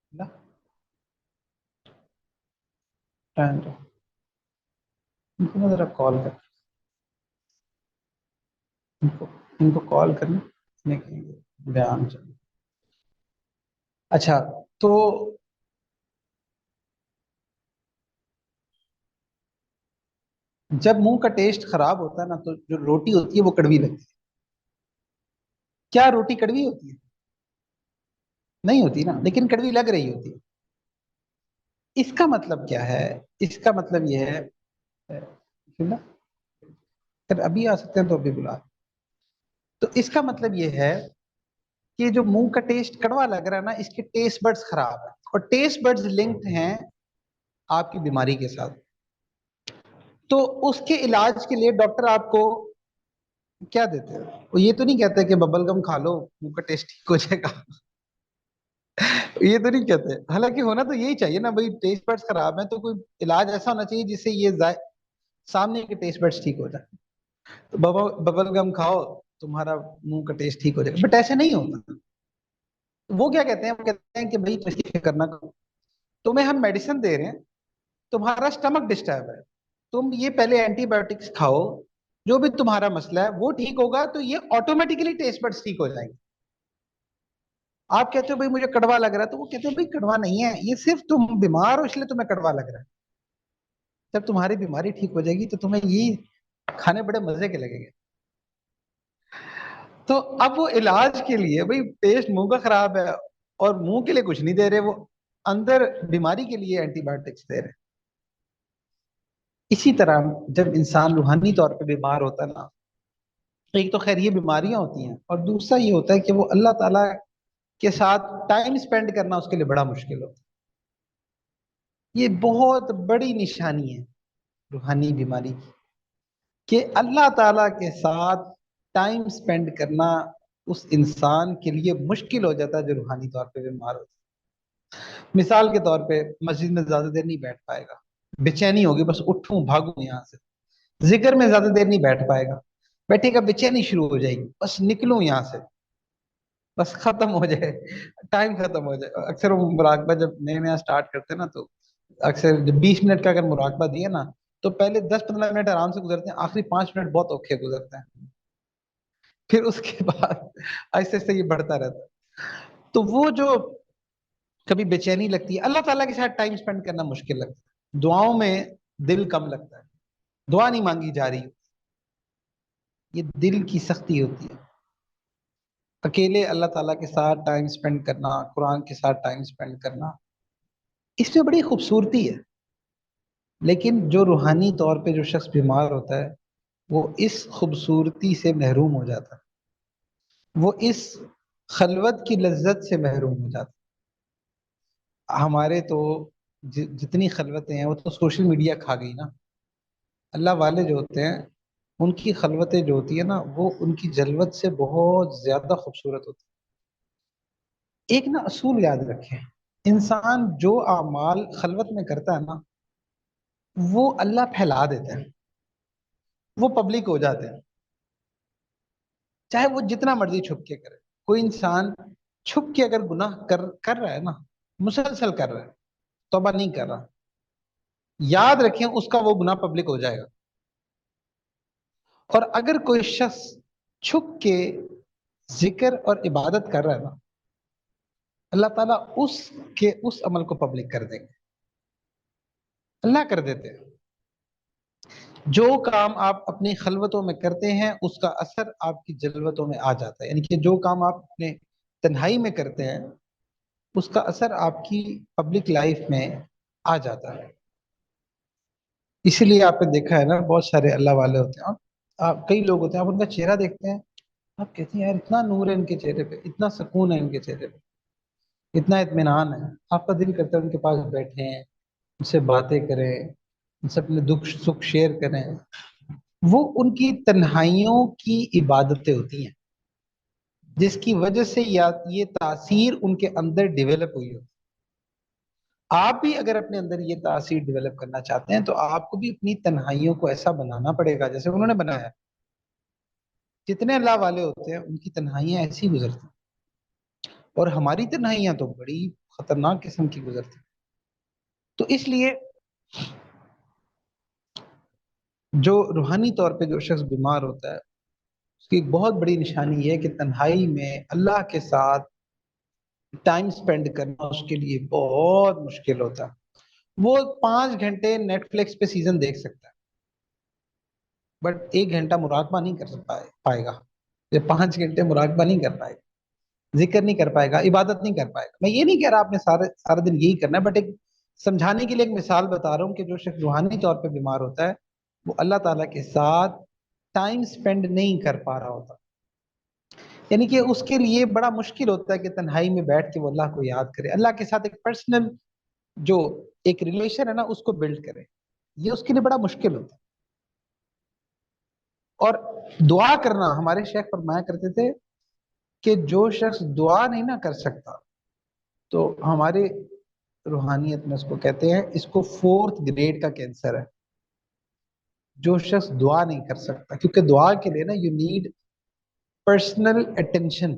A: ہے نا۔ ان کو ذرا کال کر، ان کو کال کرنے کے لیے بیان چاہیے۔ اچھا، تو جب منہ کا ٹیسٹ خراب ہوتا ہے نا تو جو روٹی ہوتی ہے وہ کڑوی لگتی ہے۔ کیا روٹی کڑوی ہوتی ہے؟ نہیں ہوتی نا، لیکن کڑوی لگ رہی ہوتی ہے۔ اس کا مطلب کیا ہے؟ اس کا مطلب یہ ہے، اگر ابھی آ سکتے ہیں تو ابھی بلا۔ تو اس کا مطلب یہ ہے کہ جو منہ کا ٹیسٹ کڑوا لگ رہا ہے نا، اس کے ٹیسٹ بڈز خراب ہے، اور ٹیسٹ بڈز لنکڈ ہیں آپ کی بیماری کے ساتھ۔ تو اس کے علاج کے لیے ڈاکٹر آپ کو کیا دیتے ہیں؟ وہ یہ تو نہیں کہتے کہ ببل گم کھا لو منہ کا ٹیسٹ ٹھیک ہو جائے گا، یہ تو نہیں کہتے۔ حالانکہ ہونا تو یہی چاہیے نا بھائی، ٹیسٹ بڈز خراب ہیں تو کوئی علاج ایسا ہونا چاہیے جس سے یہ سامنے کے ٹیسٹ بڈز ٹھیک ہو جائے۔ ببل گم کھاؤ تمہارا منہ کا ٹیسٹ ٹھیک ہو جائے گا، بٹ ایسے نہیں ہوتا۔ وہ کیا کہتے ہیں؟ وہ کہتے ہیں کہ بھائی تم اس کی فکر نہ کرو، تمہیں ہم میڈیسن دے رہے ہیں، تمہارا اسٹمک ڈسٹرب ہے، تم یہ پہلے اینٹی بایوٹکس کھاؤ، جو بھی تمہارا مسئلہ ہے وہ ٹھیک ہوگا تو یہ آٹومیٹکلی ٹیسٹ بڈز ٹھیک ہو جائیں گے۔ آپ کہتے ہو بھائی مجھے کڑوا لگ رہا ہے، تو وہ کہتے ہیں بھائی کڑوا نہیں ہے، یہ صرف تم بیمار ہو اس لیے تمہیں کڑوا لگ رہا ہے، جب تمہاری بیماری ٹھیک ہو جائے گی تو تمہیں یہ کھانے بڑے مزے کے لگیں گے۔ تو اب وہ علاج کے لیے بھائی ٹیسٹ منہ کا خراب ہے اور منہ کے لیے کچھ نہیں دے رہے، وہ اندر بیماری کے لیے اینٹی بایوٹکس دے رہے۔ اسی طرح جب انسان روحانی طور پہ بیمار ہوتا ہے نا، ایک تو خیر یہ بیماریاں ہوتی ہیں، اور دوسرا یہ ہوتا ہے کہ وہ اللہ تعالیٰ کے ساتھ ٹائم سپینڈ کرنا اس کے لیے بڑا مشکل ہوتا ہے۔ یہ بہت بڑی نشانی ہے روحانی بیماری کی، کہ اللہ تعالیٰ کے ساتھ ٹائم سپینڈ کرنا اس انسان کے لیے مشکل ہو جاتا ہے جو روحانی طور پہ بیمار ہوتا ہے۔ مثال کے طور پہ مسجد میں زیادہ دیر نہیں بیٹھ پائے گا، بے ہوگی، بس اٹھوں بھاگوں یہاں سے۔ ذکر میں زیادہ دیر نہیں بیٹھ پائے گا، بیٹھے گا بےچینی شروع ہو جائے گی، بس نکلوں یہاں سے، بس ختم ہو جائے، ٹائم ختم ہو جائے۔ اکثر وہ مراقبہ جب نیا نیا سٹارٹ کرتے ہیں نا، تو اکثر جب 20 منٹ کا اگر مراقبہ دیا نا، تو پہلے 10-15 منٹ آرام سے گزرتے ہیں، آخری 5 منٹ بہت اوکھے گزرتے ہیں، پھر اس کے بعد ایسے ایسے یہ بڑھتا رہتا ہے۔ تو وہ جو کبھی بے چینی لگتی ہے، اللہ تعالیٰ کے ساتھ ٹائم سپینڈ کرنا مشکل لگتا ہے، دعاؤں میں دل کم لگتا ہے، دعا نہیں مانگی جا رہی، یہ دل کی سختی ہوتی ہے۔ اکیلے اللہ تعالیٰ کے ساتھ ٹائم سپینڈ کرنا، قرآن کے ساتھ ٹائم سپینڈ کرنا، اس میں بڑی خوبصورتی ہے۔ لیکن جو روحانی طور پہ جو شخص بیمار ہوتا ہے، وہ اس خوبصورتی سے محروم ہو جاتا ہے، وہ اس خلوت کی لذت سے محروم ہو جاتا ہے۔ ہمارے تو جتنی خلوتیں ہیں وہ تو سوشل میڈیا کھا گئی نا۔ اللہ والے جو ہوتے ہیں ان کی خلوتیں جو ہوتی ہیں نا، وہ ان کی جلوت سے بہت زیادہ خوبصورت ہوتی ہے۔ ایک نا اصول یاد رکھیں، انسان جو اعمال خلوت میں کرتا ہے نا، وہ اللہ پھیلا دیتے ہیں، وہ پبلک ہو جاتے ہیں، چاہے وہ جتنا مرضی چھپ کے کرے۔ کوئی انسان چھپ کے اگر گناہ کر رہا ہے نا، مسلسل کر رہا ہے، توبہ نہیں کر رہا، یاد رکھیں اس کا وہ گناہ پبلک ہو جائے گا۔ اور اگر کوئی شخص چھپ کے ذکر اور عبادت کر رہا ہے نا، اللہ تعالیٰ اس عمل کو پبلک کر دیں گے، اللہ کر دیتے ہیں۔ جو کام آپ اپنی خلوتوں میں کرتے ہیں اس کا اثر آپ کی جلوتوں میں آ جاتا ہے، یعنی کہ جو کام آپ اپنے تنہائی میں کرتے ہیں اس کا اثر آپ کی پبلک لائف میں آ جاتا ہے۔ اسی لیے آپ نے دیکھا ہے نا، بہت سارے اللہ والے ہوتے ہیں، آپ کئی لوگ ہوتے ہیں، آپ ان کا چہرہ دیکھتے ہیں، آپ کہتے ہیں یار اتنا نور ہے ان کے چہرے پہ، اتنا سکون ہے ان کے چہرے پہ، اتنا اطمینان ہے، آپ کا دل کرتا ہے ان کے پاس بیٹھیں، ان سے باتیں کریں، ان سے اپنے دکھ سکھ شیئر کریں۔ وہ ان کی تنہائیوں کی عبادتیں ہوتی ہیں، جس کی وجہ سے یہ تاثیر ان کے اندر ڈیولپ ہوئی ہو. آپ بھی اگر اپنے اندر یہ تاثیر ڈیولپ کرنا چاہتے ہیں تو آپ کو بھی اپنی تنہائیوں کو ایسا بنانا پڑے گا جیسے انہوں نے بنایا. جتنے اللہ والے ہوتے ہیں ان کی تنہائیاں ایسی گزرتی ہیں، اور ہماری تنہائیاں تو بڑی خطرناک قسم کی گزرتی ہیں. تو اس لیے جو روحانی طور پہ جو شخص بیمار ہوتا ہے اس کی ایک بہت بڑی نشانی یہ ہے کہ تنہائی میں اللہ کے ساتھ ٹائم سپینڈ کرنا اس کے لیے بہت مشکل ہوتا ہے. وہ 5 گھنٹے نیٹ فلکس پہ سیزن دیکھ سکتا ہے بٹ 1 گھنٹہ مراقبہ نہیں کر پائے گا. یہ 5 گھنٹے مراقبہ نہیں کر پائے گا، ذکر نہیں کر پائے گا، عبادت نہیں کر پائے گا. میں یہ نہیں کہہ رہا آپ نے سارا دن یہی کرنا ہے، بٹ ایک سمجھانے کے لیے ایک مثال بتا رہا ہوں کہ جو شخص روحانی طور پہ بیمار ہوتا ہے وہ اللہ تعالیٰ کے ساتھ ٹائم سپینڈ نہیں کر پا رہا ہوتا. یعنی کہ اس کے لیے بڑا مشکل ہوتا ہے کہ تنہائی میں بیٹھ کے وہ اللہ کو یاد کرے، اللہ کے ساتھ ایک پرسنل جو ایک ریلیشن ہے نا اس کو بلڈ کرے. یہ اس کے لیے بڑا مشکل ہوتا ہے. اور دعا کرنا، ہمارے شیخ فرمایا کرتے تھے کہ جو شخص دعا نہیں نہ کر سکتا تو ہمارے روحانیت میں اس کو کہتے ہیں، اس کو 4th گریڈ کا کینسر ہے. جو شخص دعا نہیں کر سکتا، کیونکہ دعا کے لیے نا you need personal attention,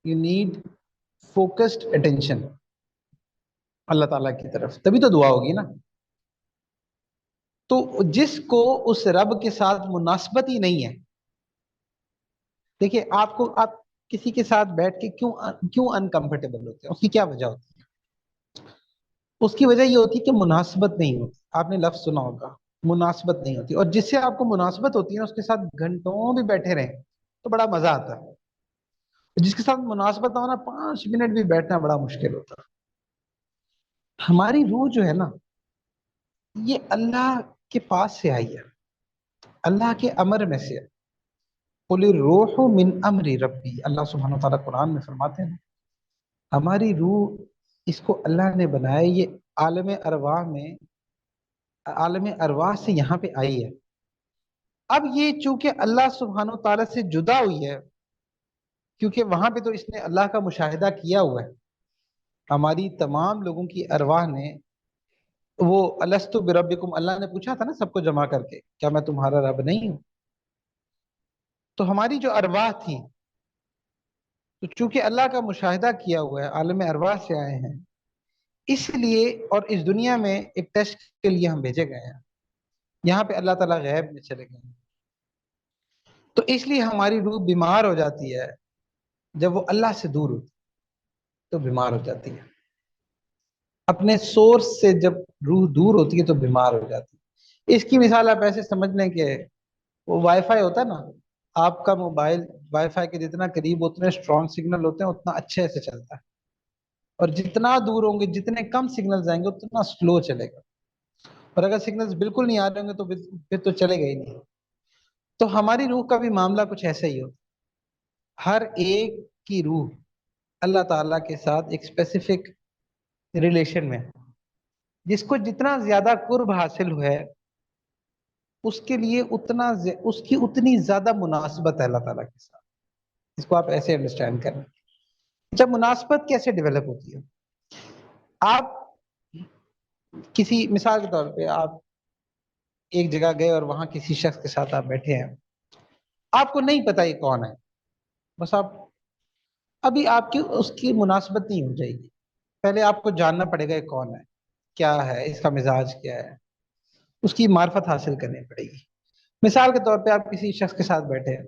A: you need focused attention اللہ تعالیٰ کی طرف، تبھی تو دعا ہوگی نا. تو جس کو اس رب کے ساتھ مناسبت ہی نہیں ہے، دیکھیے آپ کسی کے ساتھ بیٹھ کے کیوں انکمفرٹیبل ہوتے ہیں، اس کی کیا وجہ ہوتی ہے؟ اس کی وجہ یہ ہوتی ہے کہ مناسبت نہیں ہوتی. آپ نے لفظ سنا ہوگا، مناسبت نہیں ہوتی. اور جس سے آپ کو مناسبت ہوتی ہے اس کے ساتھ گھنٹوں بھی بیٹھے رہیں تو بڑا مزہ آتا ہے. جس کے ساتھ مناسبت نہ ہونا 5 منٹ بھی بیٹھنا بڑا مشکل ہوتا ہے. ہماری روح جو ہے نا یہ اللہ کے پاس سے آئی ہے، اللہ کے امر میں سے. قُلِ الرُّوحُ مِنْ أَمْرِ رَبِّي، اللہ سبحانہ وتعالیٰ قرآن میں فرماتے ہیں ہماری روح اس کو اللہ نے بنایا، یہ عالم ارواح سے یہاں پہ آئی ہے. اب یہ چونکہ اللہ سبحانہ وتعالیٰ سے جدا ہوئی ہے، کیونکہ وہاں پہ تو اس نے اللہ کا مشاہدہ کیا ہوا ہے. ہماری تمام لوگوں کی ارواح نے، وہ الستُ بربکم، اللہ نے پوچھا تھا نا سب کو جمع کر کے، کیا میں تمہارا رب نہیں ہوں؟ تو ہماری جو ارواح تھی، تو چونکہ اللہ کا مشاہدہ کیا ہوا ہے، عالم ارواح سے آئے ہیں، اس لیے اور اس دنیا میں ایک ٹیسٹ کے لیے ہم بھیجے گئے ہیں. یہاں پہ اللہ تعالیٰ غیب میں چلے گئے ہیں. تو اس لیے ہماری روح بیمار ہو جاتی ہے جب وہ اللہ سے دور ہوتی تو بیمار ہو جاتی ہے. اپنے سورس سے جب روح دور ہوتی ہے تو بیمار ہو جاتی ہے. اس کی مثال آپ ایسے سمجھ لیں کہ وہ وائی فائی ہوتا ہے نا، آپ کا موبائل وائی فائی کے جتنا قریب اتنے اسٹرانگ سگنل ہوتے ہیں اتنا اچھے سے چلتا ہے، اور جتنا دور ہوں گے جتنے کم سگنلز آئیں گے اتنا سلو چلے گا. اور اگر سگنلز بالکل نہیں آ رہے ہوں گے تو پھر تو چلے گا ہی نہیں. تو ہماری روح کا بھی معاملہ کچھ ایسا ہی ہوتا. ہر ایک کی روح اللہ تعالیٰ کے ساتھ ایک اسپیسیفک ریلیشن میں، جس کو جتنا زیادہ قرب حاصل ہے اس کے لیے اس کی اتنی زیادہ مناسبت ہے اللہ تعالیٰ کے ساتھ. اس کو آپ ایسے انڈرسٹینڈ کریں. جب مناسبت کیسے ڈیولپ ہوتی ہے؟ آپ کسی مثال کے طور پہ آپ ایک جگہ گئے اور وہاں کسی شخص کے ساتھ آپ بیٹھے ہیں، آپ کو نہیں پتا یہ کون ہے، بس ابھی آپ کی اس کی مناسبت نہیں ہو جائے گی. پہلے آپ کو جاننا پڑے گا یہ کون ہے، کیا ہے، اس کا مزاج کیا ہے، اس کی معرفت حاصل کرنی پڑے گی. مثال کے طور پہ آپ کسی شخص کے ساتھ بیٹھے ہیں،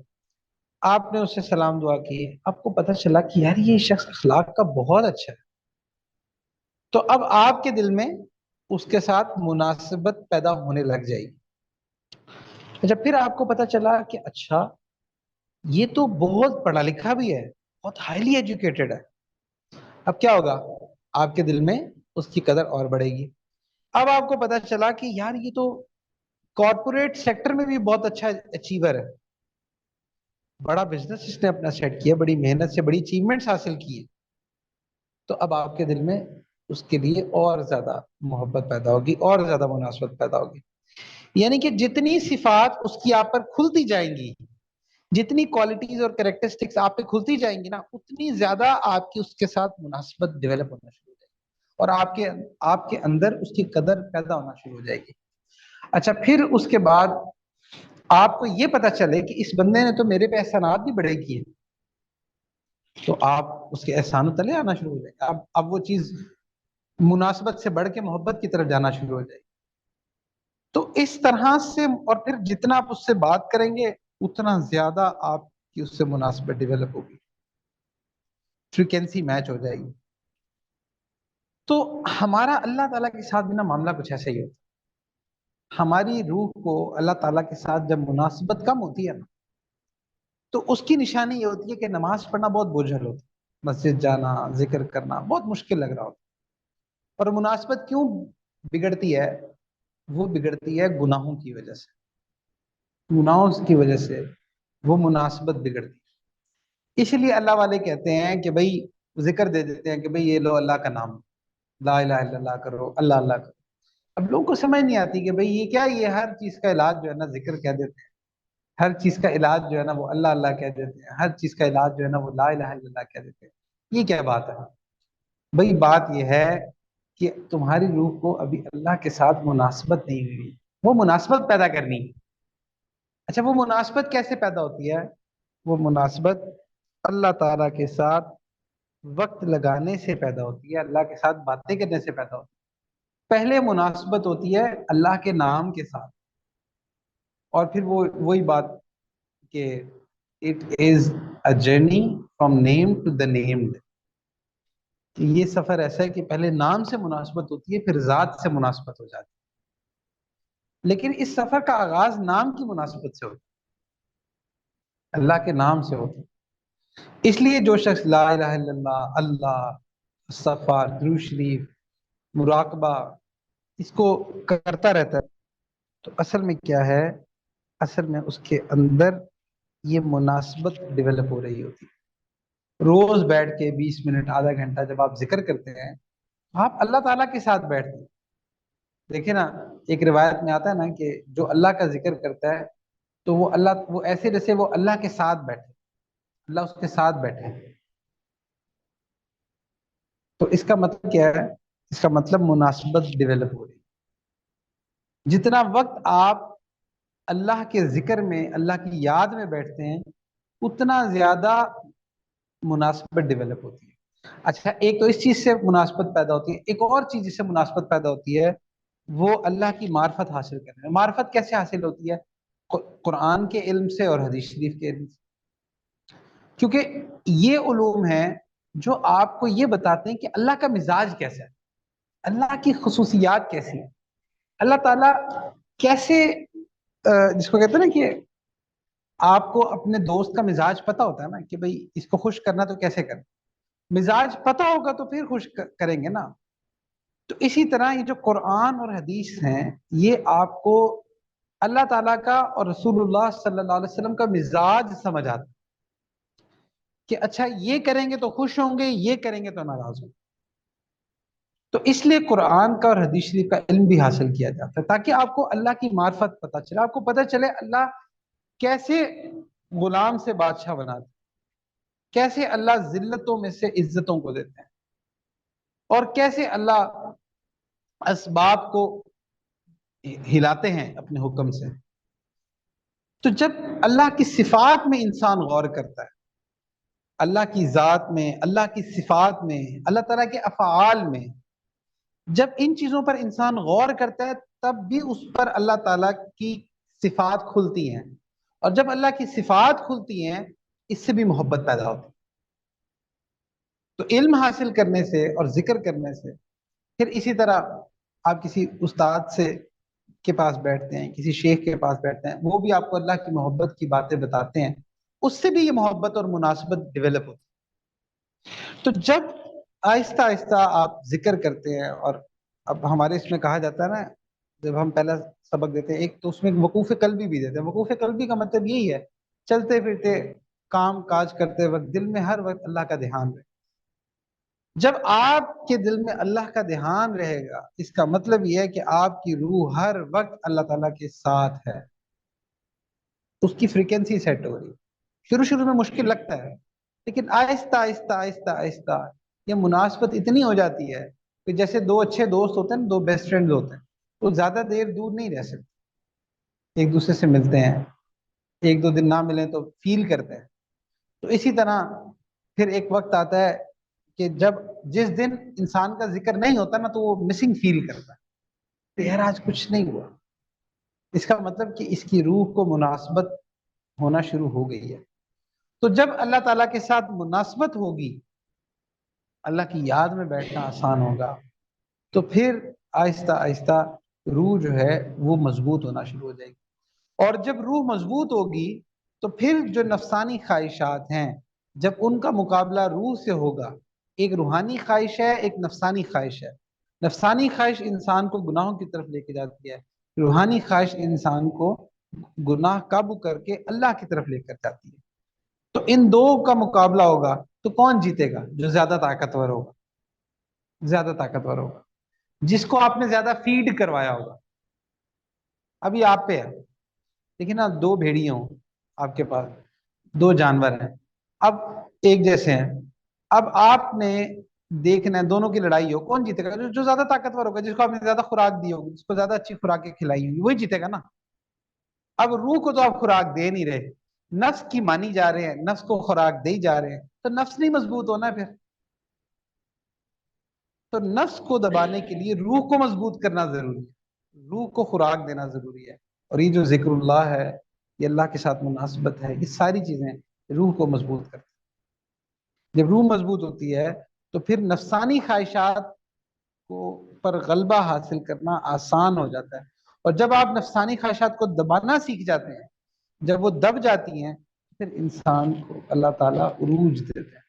A: آپ نے اس سے سلام دعا کی، آپ کو پتہ چلا کہ یار یہ شخص اخلاق کا بہت اچھا ہے، تو اب آپ کے دل میں اس کے ساتھ مناسبت پیدا ہونے لگ جائے گی. جب پھر آپ کو پتہ چلا کہ اچھا یہ تو بہت پڑھا لکھا بھی ہے، بہت ہائیلی ایجوکیٹڈ ہے، اب کیا ہوگا؟ آپ کے دل میں اس کی قدر اور بڑھے گی. اب آپ کو پتہ چلا کہ یار یہ تو کارپوریٹ سیکٹر میں بھی بہت اچھا اچیور ہے، بڑا بزنس اس نے اپنا سیٹ کیا، بڑی محنت سے بڑی اچیومنٹس حاصل کی ہے، تو اب آپ کے دل میں اس کے لیے اور زیادہ محبت پیدا ہوگی، اور زیادہ مناسبت پیدا ہوگی. یعنی کہ جتنی صفات اس کی آپ پر کھلتی جائیں گی، جتنی کوالٹیز اور کریکٹرسٹکس آپ پہ کھلتی جائیں گی نا، اتنی زیادہ آپ کی اس کے ساتھ مناسبت ڈیولپ ہونا شروع ہو جائے گی، اور آپ کے اندر اس کی قدر پیدا ہونا شروع ہو جائے گی۔ اچھا، پھر اس کے بعد آپ کو یہ پتا چلے کہ اس بندے نے تو میرے پہ احسانات بھی بڑے کیے، تو آپ اس کے احسانوں تلے آنا شروع ہو جائے گا۔ اب وہ چیز مناسبت سے بڑھ کے محبت کی طرف جانا شروع ہو جائے گی۔ تو اس طرح سے، اور پھر جتنا آپ اس سے بات کریں گے اتنا زیادہ آپ کی اس سے مناسبت ڈیولپ ہوگی، فریکوینسی میچ ہو جائے گی۔ تو ہمارا اللہ تعالیٰ کے ساتھ بھی نا معاملہ کچھ ایسا ہی ہوتا ہے۔ ہماری روح کو اللہ تعالیٰ کے ساتھ جب مناسبت کم ہوتی ہے نا، تو اس کی نشانی یہ ہوتی ہے کہ نماز پڑھنا بہت بوجھل ہوتا ہے، مسجد جانا، ذکر کرنا بہت مشکل لگ رہا ہوتا ہے۔ اور مناسبت کیوں بگڑتی ہے؟ وہ بگڑتی ہے گناہوں کی وجہ سے، گناہوں کی وجہ سے وہ مناسبت بگڑتی ہے۔ اس لیے اللہ والے کہتے ہیں کہ بھائی ذکر دے دیتے ہیں کہ بھائی یہ لو اللہ کا نام، لا الہ الا اللہ کرو، اللہ اللہ کرو۔ اب لوگوں کو سمجھ نہیں آتی کہ بھائی یہ کیا، یہ ہر چیز کا علاج جو ہے نا ذکر کہہ دیتے ہیں، ہر چیز کا علاج جو ہے نا وہ اللہ اللہ کہہ دیتے ہیں، ہر چیز کا علاج جو ہے نا وہ لا الہ الا اللہ کہہ دیتے ہیں۔ یہ کیا بات ہے؟ بھائی بات یہ ہے کہ تمہاری روح کو ابھی اللہ کے ساتھ مناسبت نہیں ہوئی، وہ مناسبت پیدا کرنی ہے۔ اچھا، وہ مناسبت کیسے پیدا ہوتی ہے؟ وہ مناسبت اللہ تعالیٰ کے ساتھ وقت لگانے سے پیدا ہوتی ہے، اللہ کے ساتھ باتیں کرنے سے پیدا ہوتی ہے۔ پہلے مناسبت ہوتی ہے اللہ کے نام کے ساتھ، اور پھر وہی بات کہ it is a journey from name to the named, کہ یہ سفر ایسا ہے کہ پہلے نام سے مناسبت ہوتی ہے، پھر ذات سے مناسبت ہو جاتی ہے۔ لیکن اس سفر کا آغاز نام کی مناسبت سے ہوتا ہے، اللہ کے نام سے ہوتا ہے۔ اس لیے جو شخص لا الہ الا اللہ، اللہ، استغفار، درود شریف، مراقبہ اس کو کرتا رہتا ہے، تو اصل میں کیا ہے؟ اصل میں اس کے اندر یہ مناسبت ڈیولپ ہو رہی ہوتی ہے۔ روز بیٹھ کے 20 منٹ، آدھا گھنٹہ جب آپ ذکر کرتے ہیں، آپ اللہ تعالیٰ کے ساتھ بیٹھتے ہیں۔ دیکھیں نا، ایک روایت میں آتا ہے نا کہ جو اللہ کا ذکر کرتا ہے تو وہ ایسے جیسے وہ اللہ کے ساتھ بیٹھے، اللہ اس کے ساتھ بیٹھے۔ تو اس کا مطلب کیا ہے؟ اس کا مطلب مناسبت ڈیولپ ہو رہی ہے۔ جتنا وقت آپ اللہ کے ذکر میں، اللہ کی یاد میں بیٹھتے ہیں، اتنا زیادہ مناسبت ڈیولپ ہوتی ہے۔ اچھا، ایک تو اس چیز سے مناسبت پیدا ہوتی ہے، ایک اور چیز جس سے مناسبت پیدا ہوتی ہے وہ اللہ کی معرفت حاصل کرنے میں۔ معرفت کیسے حاصل ہوتی ہے؟ قرآن کے علم سے اور حدیث شریف کے علم سے، کیونکہ یہ علوم ہیں جو آپ کو یہ بتاتے ہیں کہ اللہ کا مزاج کیسا ہے، اللہ کی خصوصیات کیسی ہیں، اللہ تعالیٰ کیسے، جس کو کہتے ہیں نا کہ آپ کو اپنے دوست کا مزاج پتا ہوتا ہے نا کہ بھئی اس کو خوش کرنا تو کیسے کرنا، مزاج پتا ہوگا تو پھر خوش کریں گے نا۔ تو اسی طرح یہ جو قرآن اور حدیث ہیں، یہ آپ کو اللہ تعالیٰ کا اور رسول اللہ صلی اللہ علیہ وسلم کا مزاج سمجھ آتا ہے کہ اچھا یہ کریں گے تو خوش ہوں گے، یہ کریں گے تو ناراض ہوں گے۔ تو اس لیے قرآن کا اور حدیث شریف کا علم بھی حاصل کیا جاتا ہے، تاکہ آپ کو اللہ کی معرفت پتہ چلے، آپ کو پتہ چلے اللہ کیسے غلام سے بادشاہ بناتے، کیسے اللہ ذلتوں میں سے عزتوں کو دیتے ہیں، اور کیسے اللہ اسباب کو ہلاتے ہیں اپنے حکم سے۔ تو جب اللہ کی صفات میں انسان غور کرتا ہے، اللہ کی ذات میں، اللہ کی صفات میں، اللہ تعالیٰ کے افعال میں، جب ان چیزوں پر انسان غور کرتا ہے تب بھی اس پر اللہ تعالیٰ کی صفات کھلتی ہیں، اور جب اللہ کی صفات کھلتی ہیں اس سے بھی محبت پیدا ہوتی ہے۔ تو علم حاصل کرنے سے اور ذکر کرنے سے، پھر اسی طرح آپ کسی استاد سے کے پاس بیٹھتے ہیں، کسی شیخ کے پاس بیٹھتے ہیں، وہ بھی آپ کو اللہ کی محبت کی باتیں بتاتے ہیں، اس سے بھی یہ محبت اور مناسبت ڈیولپ ہوتی ہے۔ تو جب آہستہ آہستہ آپ ذکر کرتے ہیں، اور اب ہمارے اس میں کہا جاتا ہے نا، جب ہم پہلا سبق دیتے ہیں ایک تو اس میں وقوف قلبی بھی دیتے ہیں۔ وقوف قلبی کا مطلب یہی ہے چلتے پھرتے کام کاج کرتے وقت دل میں ہر وقت اللہ کا دھیان رہے۔ جب آپ کے دل میں اللہ کا دھیان رہے گا، اس کا مطلب یہ ہے کہ آپ کی روح ہر وقت اللہ تعالیٰ کے ساتھ ہے، اس کی فریکوینسی سیٹ ہو رہی ہے۔ شروع شروع میں مشکل لگتا ہے، لیکن آہستہ آہستہ آہستہ آہستہ یہ مناسبت اتنی ہو جاتی ہے کہ جیسے دو اچھے دوست ہوتے ہیں، دو بیسٹ فرینڈ ہوتے ہیں، وہ زیادہ دیر دور نہیں رہ سکتے، ایک دوسرے سے ملتے ہیں، ایک دو دن نہ ملیں تو فیل کرتے ہیں۔ تو اسی طرح پھر ایک وقت آتا ہے کہ جس دن انسان کا ذکر نہیں ہوتا نا، تو وہ مسنگ فیل کرتا ہے کہ یار آج کچھ نہیں ہوا۔ اس کا مطلب کہ اس کی روح کو مناسبت ہونا شروع ہو گئی ہے۔ تو جب اللہ تعالیٰ کے ساتھ مناسبت ہوگی، اللہ کی یاد میں بیٹھنا آسان ہوگا، تو پھر آہستہ آہستہ روح جو ہے وہ مضبوط ہونا شروع ہو جائے گی۔ اور جب روح مضبوط ہوگی تو پھر جو نفسانی خواہشات ہیں، جب ان کا مقابلہ روح سے ہوگا، ایک روحانی خواہش ہے، ایک نفسانی خواہش ہے۔ نفسانی خواہش انسان کو گناہوں کی طرف لے کے جاتی ہے، روحانی خواہش انسان کو گناہ قابو کر کے اللہ کی طرف لے کر جاتی ہے۔ تو ان دو کا مقابلہ ہوگا تو کون جیتے گا؟ جو زیادہ طاقتور ہوگا، زیادہ طاقتور ہوگا، جس کو آپ نے زیادہ فیڈ کروایا ہوگا۔ ابھی آپ پہ ہے، لیکن نا دو بھیڑیے ہوں آپ کے پاس، دو جانور ہیں، اب ایک جیسے ہیں، اب آپ نے دیکھنا ہے دونوں کی لڑائی ہو، کون جیتے گا؟ جو زیادہ طاقتور ہوگا، جس کو آپ نے زیادہ خوراک دی ہوگی، جس کو زیادہ اچھی خوراکیں کھلائی ہوگی، وہی جیتے گا نا۔ اب روح کو تو آپ خوراک دے نہیں رہے، نفس کی مانی جا رہے ہیں، نفس کو خوراک دے جا رہے ہیں، تو نفس نہیں مضبوط ہونا پھر۔ تو نفس کو دبانے کے لیے روح کو مضبوط کرنا ضروری ہے، روح کو خوراک دینا ضروری ہے۔ اور یہ جو ذکر اللہ ہے، یہ اللہ کے ساتھ مناسبت ہے، یہ ساری چیزیں روح کو مضبوط کرتی ہیں۔ جب روح مضبوط ہوتی ہے تو پھر نفسانی خواہشات کو پر غلبہ حاصل کرنا آسان ہو جاتا ہے۔ اور جب آپ نفسانی خواہشات کو دبانا سیکھ جاتے ہیں، جب وہ دب جاتی ہیں، پھر انسان کو اللہ تعالیٰ عروج دیتے ہیں۔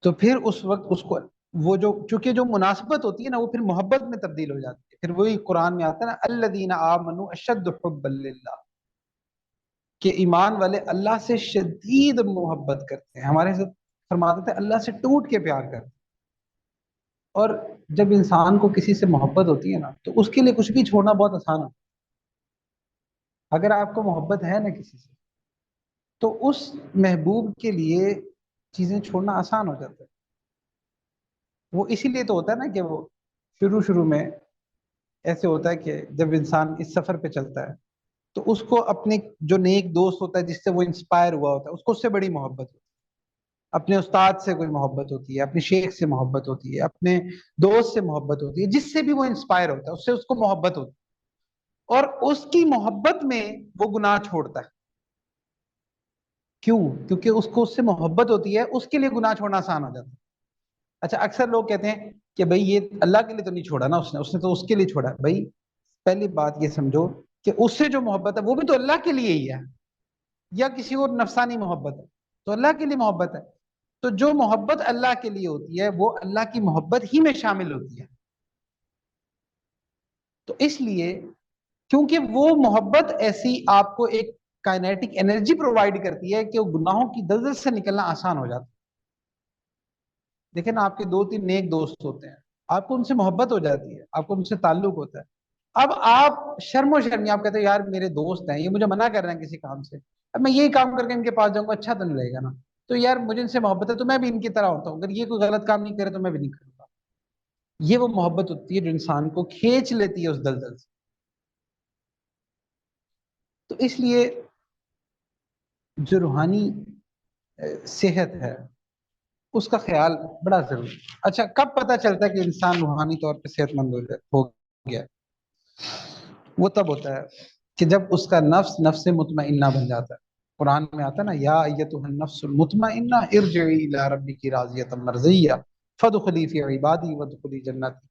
A: تو پھر اس وقت اس کو وہ چونکہ جو مناسبت ہوتی ہے نا، وہ پھر محبت میں تبدیل ہو جاتی ہے۔ پھر وہی قرآن میں آتا ہے نا، الذین آمنوا اشد حبا للہ، کہ ایمان والے اللہ سے شدید محبت کرتے ہیں۔ ہمارے ساتھ فرماتے تھے اللہ سے ٹوٹ کے پیار کرتے ہیں۔ اور جب انسان کو کسی سے محبت ہوتی ہے نا، تو اس کے لیے کچھ بھی چھوڑنا بہت آسان ہے۔ اگر آپ کو محبت ہے نا کسی سے، تو اس محبوب کے لیے چیزیں چھوڑنا آسان ہو جاتا ہے۔ وہ اسی لیے تو ہوتا ہے نا کہ وہ شروع میں ایسے ہوتا ہے کہ جب انسان اس سفر پہ چلتا ہے تو اس کو اپنے جو نیک دوست ہوتا ہے، جس سے وہ انسپائر ہوا ہوتا ہے، اس کو اس سے بڑی محبت ہوتی ہے۔ اپنے استاد سے کوئی محبت ہوتی ہے، اپنے شیخ سے محبت ہوتی ہے، اپنے دوست سے محبت ہوتی ہے، جس سے بھی وہ انسپائر ہوتا ہے اس سے اس کو محبت ہوتی ہے، اور اس کی محبت میں وہ گناہ چھوڑتا ہے۔ کیوں؟ کیونکہ اس کو اس سے محبت ہوتی ہے، اس کے لیے گناہ چھوڑنا آسان ہو جاتا ہے۔ اچھا، اکثر لوگ کہتے ہیں کہ بھئی یہ اللہ کے لیے تو نہیں چھوڑا نا اس نے تو اس کے لیے چھوڑا۔ بھئی پہلی بات یہ سمجھو کہ اس سے جو محبت ہے وہ بھی تو اللہ کے لیے ہی ہے، یا کسی اور نفسانی محبت ہے؟ تو اللہ کے لیے محبت ہے۔ تو جو محبت اللہ کے لیے ہوتی ہے وہ اللہ کی محبت ہی میں شامل ہوتی ہے۔ تو اس لیے کیونکہ وہ محبت ایسی آپ کو ایک کائنیٹک انرجی پرووائڈ کرتی ہے کہ وہ گناہوں کی دلدل سے نکلنا آسان ہو جاتا ہے۔ دیکھیں نا، آپ کے دو تین نیک دوست ہوتے ہیں، آپ کو ان سے محبت ہو جاتی ہے، آپ کو ان سے تعلق ہوتا ہے۔ اب آپ شرم و شرمی آپ کہتے ہیں یار میرے دوست ہیں، یہ مجھے منع کر رہے ہیں کسی کام سے، اب میں یہی کام کر کے ان کے پاس جاؤں گا، اچھا تو نہیں لگے گا نا، تو یار مجھے ان سے محبت ہے تو میں بھی ان کی طرح ہوتا ہوں، اگر یہ کوئی غلط کام نہیں کرے تو میں بھی نہیں کروں گا۔ یہ وہ محبت ہوتی ہے جو انسان کو کھینچ لیتی ہے اس دلدل سے۔ تو اس لیے جو روحانی صحت ہے اس کا خیال بڑا ضروری ہے۔ اچھا، کب پتہ چلتا ہے کہ انسان روحانی طور پہ صحت مند ہو گیا؟ وہ تب ہوتا ہے کہ جب اس کا نفس مطمئنہ بن جاتا ہے۔ قرآن میں آتا ہے نا، یا ایتھا النفس المطمئنہ ارجعی الی ربک راضیۃ مرضیہ فادخلی فی عبادی وادخلی جنتی،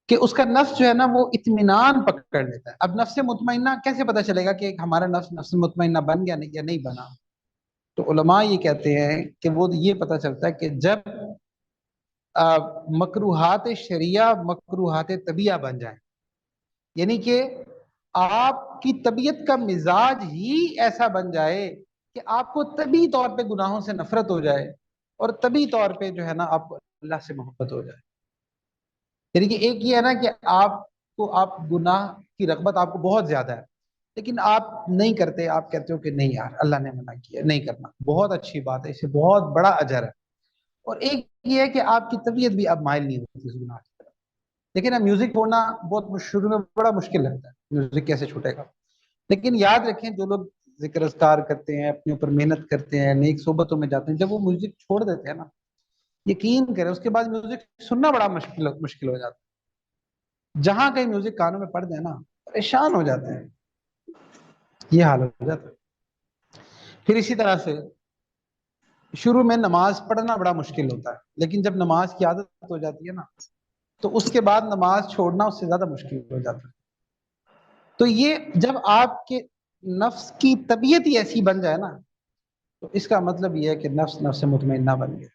A: کہ اس کا نفس جو ہے نا وہ اطمینان پکڑ لیتا ہے۔ اب نفس مطمئنہ کیسے پتہ چلے گا کہ ہمارا نفس مطمئنہ بن گیا یا نہیں بنا؟ تو علماء یہ کہتے ہیں کہ وہ یہ پتہ چلتا ہے کہ جب مکروہات شریعہ مکروہات طبیعہ بن جائیں، یعنی کہ آپ کی طبیعت کا مزاج ہی ایسا بن جائے کہ آپ کو طبی طور پہ گناہوں سے نفرت ہو جائے، اور طبی طور پہ جو ہے نا آپ کو اللہ سے محبت ہو جائے۔ یعنی کہ ایک یہ ہے نا کہ آپ کو گناہ کی رغبت آپ کو بہت زیادہ ہے، لیکن آپ نہیں کرتے، آپ کہتے ہو کہ نہیں یار اللہ نے منع کیا نہیں کرنا، بہت اچھی بات ہے، اسے بہت بڑا اجر ہے۔ اور ایک یہ ہے کہ آپ کی طبیعت بھی اب مائل نہیں ہوتی اس گناہ کی طرف۔ لیکن اب میوزک چھوڑنا بہت شروع میں بڑا مشکل لگتا ہے، میوزک کیسے چھوٹے گا؟ لیکن یاد رکھیں جو لوگ ذکر اذکار کرتے ہیں، اپنے اوپر محنت کرتے ہیں، نیک صحبتوں میں جاتے ہیں، جب وہ میوزک چھوڑ دیتے ہیں نا، یقین کریں اس کے بعد میوزک سننا بڑا مشکل ہو جاتا ہے۔ جہاں کہیں میوزک کانوں میں پڑ جائے نا، پریشان ہو جاتے ہیں، یہ حال ہو جاتا ہے۔ پھر اسی طرح سے شروع میں نماز پڑھنا بڑا مشکل ہوتا ہے، لیکن جب نماز کی عادت ہو جاتی ہے نا، تو اس کے بعد نماز چھوڑنا اس سے زیادہ مشکل ہو جاتا ہے۔ تو یہ جب آپ کے نفس کی طبیعت ہی ایسی بن جائے نا، تو اس کا مطلب یہ ہے کہ نفس نفس مطمئنہ بن گیا۔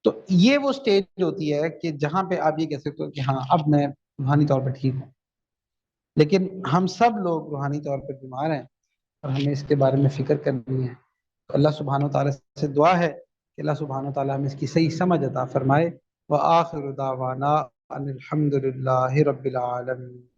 A: تو یہ وہ سٹیج ہوتی ہے کہ جہاں پہ آپ یہ کہہ سکتے ہو کہ ہاں اب میں روحانی طور پہ ٹھیک ہوں۔ لیکن ہم سب لوگ روحانی طور پہ بیمار ہیں، اور ہمیں اس کے بارے میں فکر کرنی ہے۔ تو اللہ سبحانہ و تعالیٰ سے دعا ہے کہ اللہ سبحانہ و تعالیٰ ہمیں اس کی صحیح سمجھ عطا فرمائے۔ وآخر دعوانا ان الحمد للہ رب العالمین۔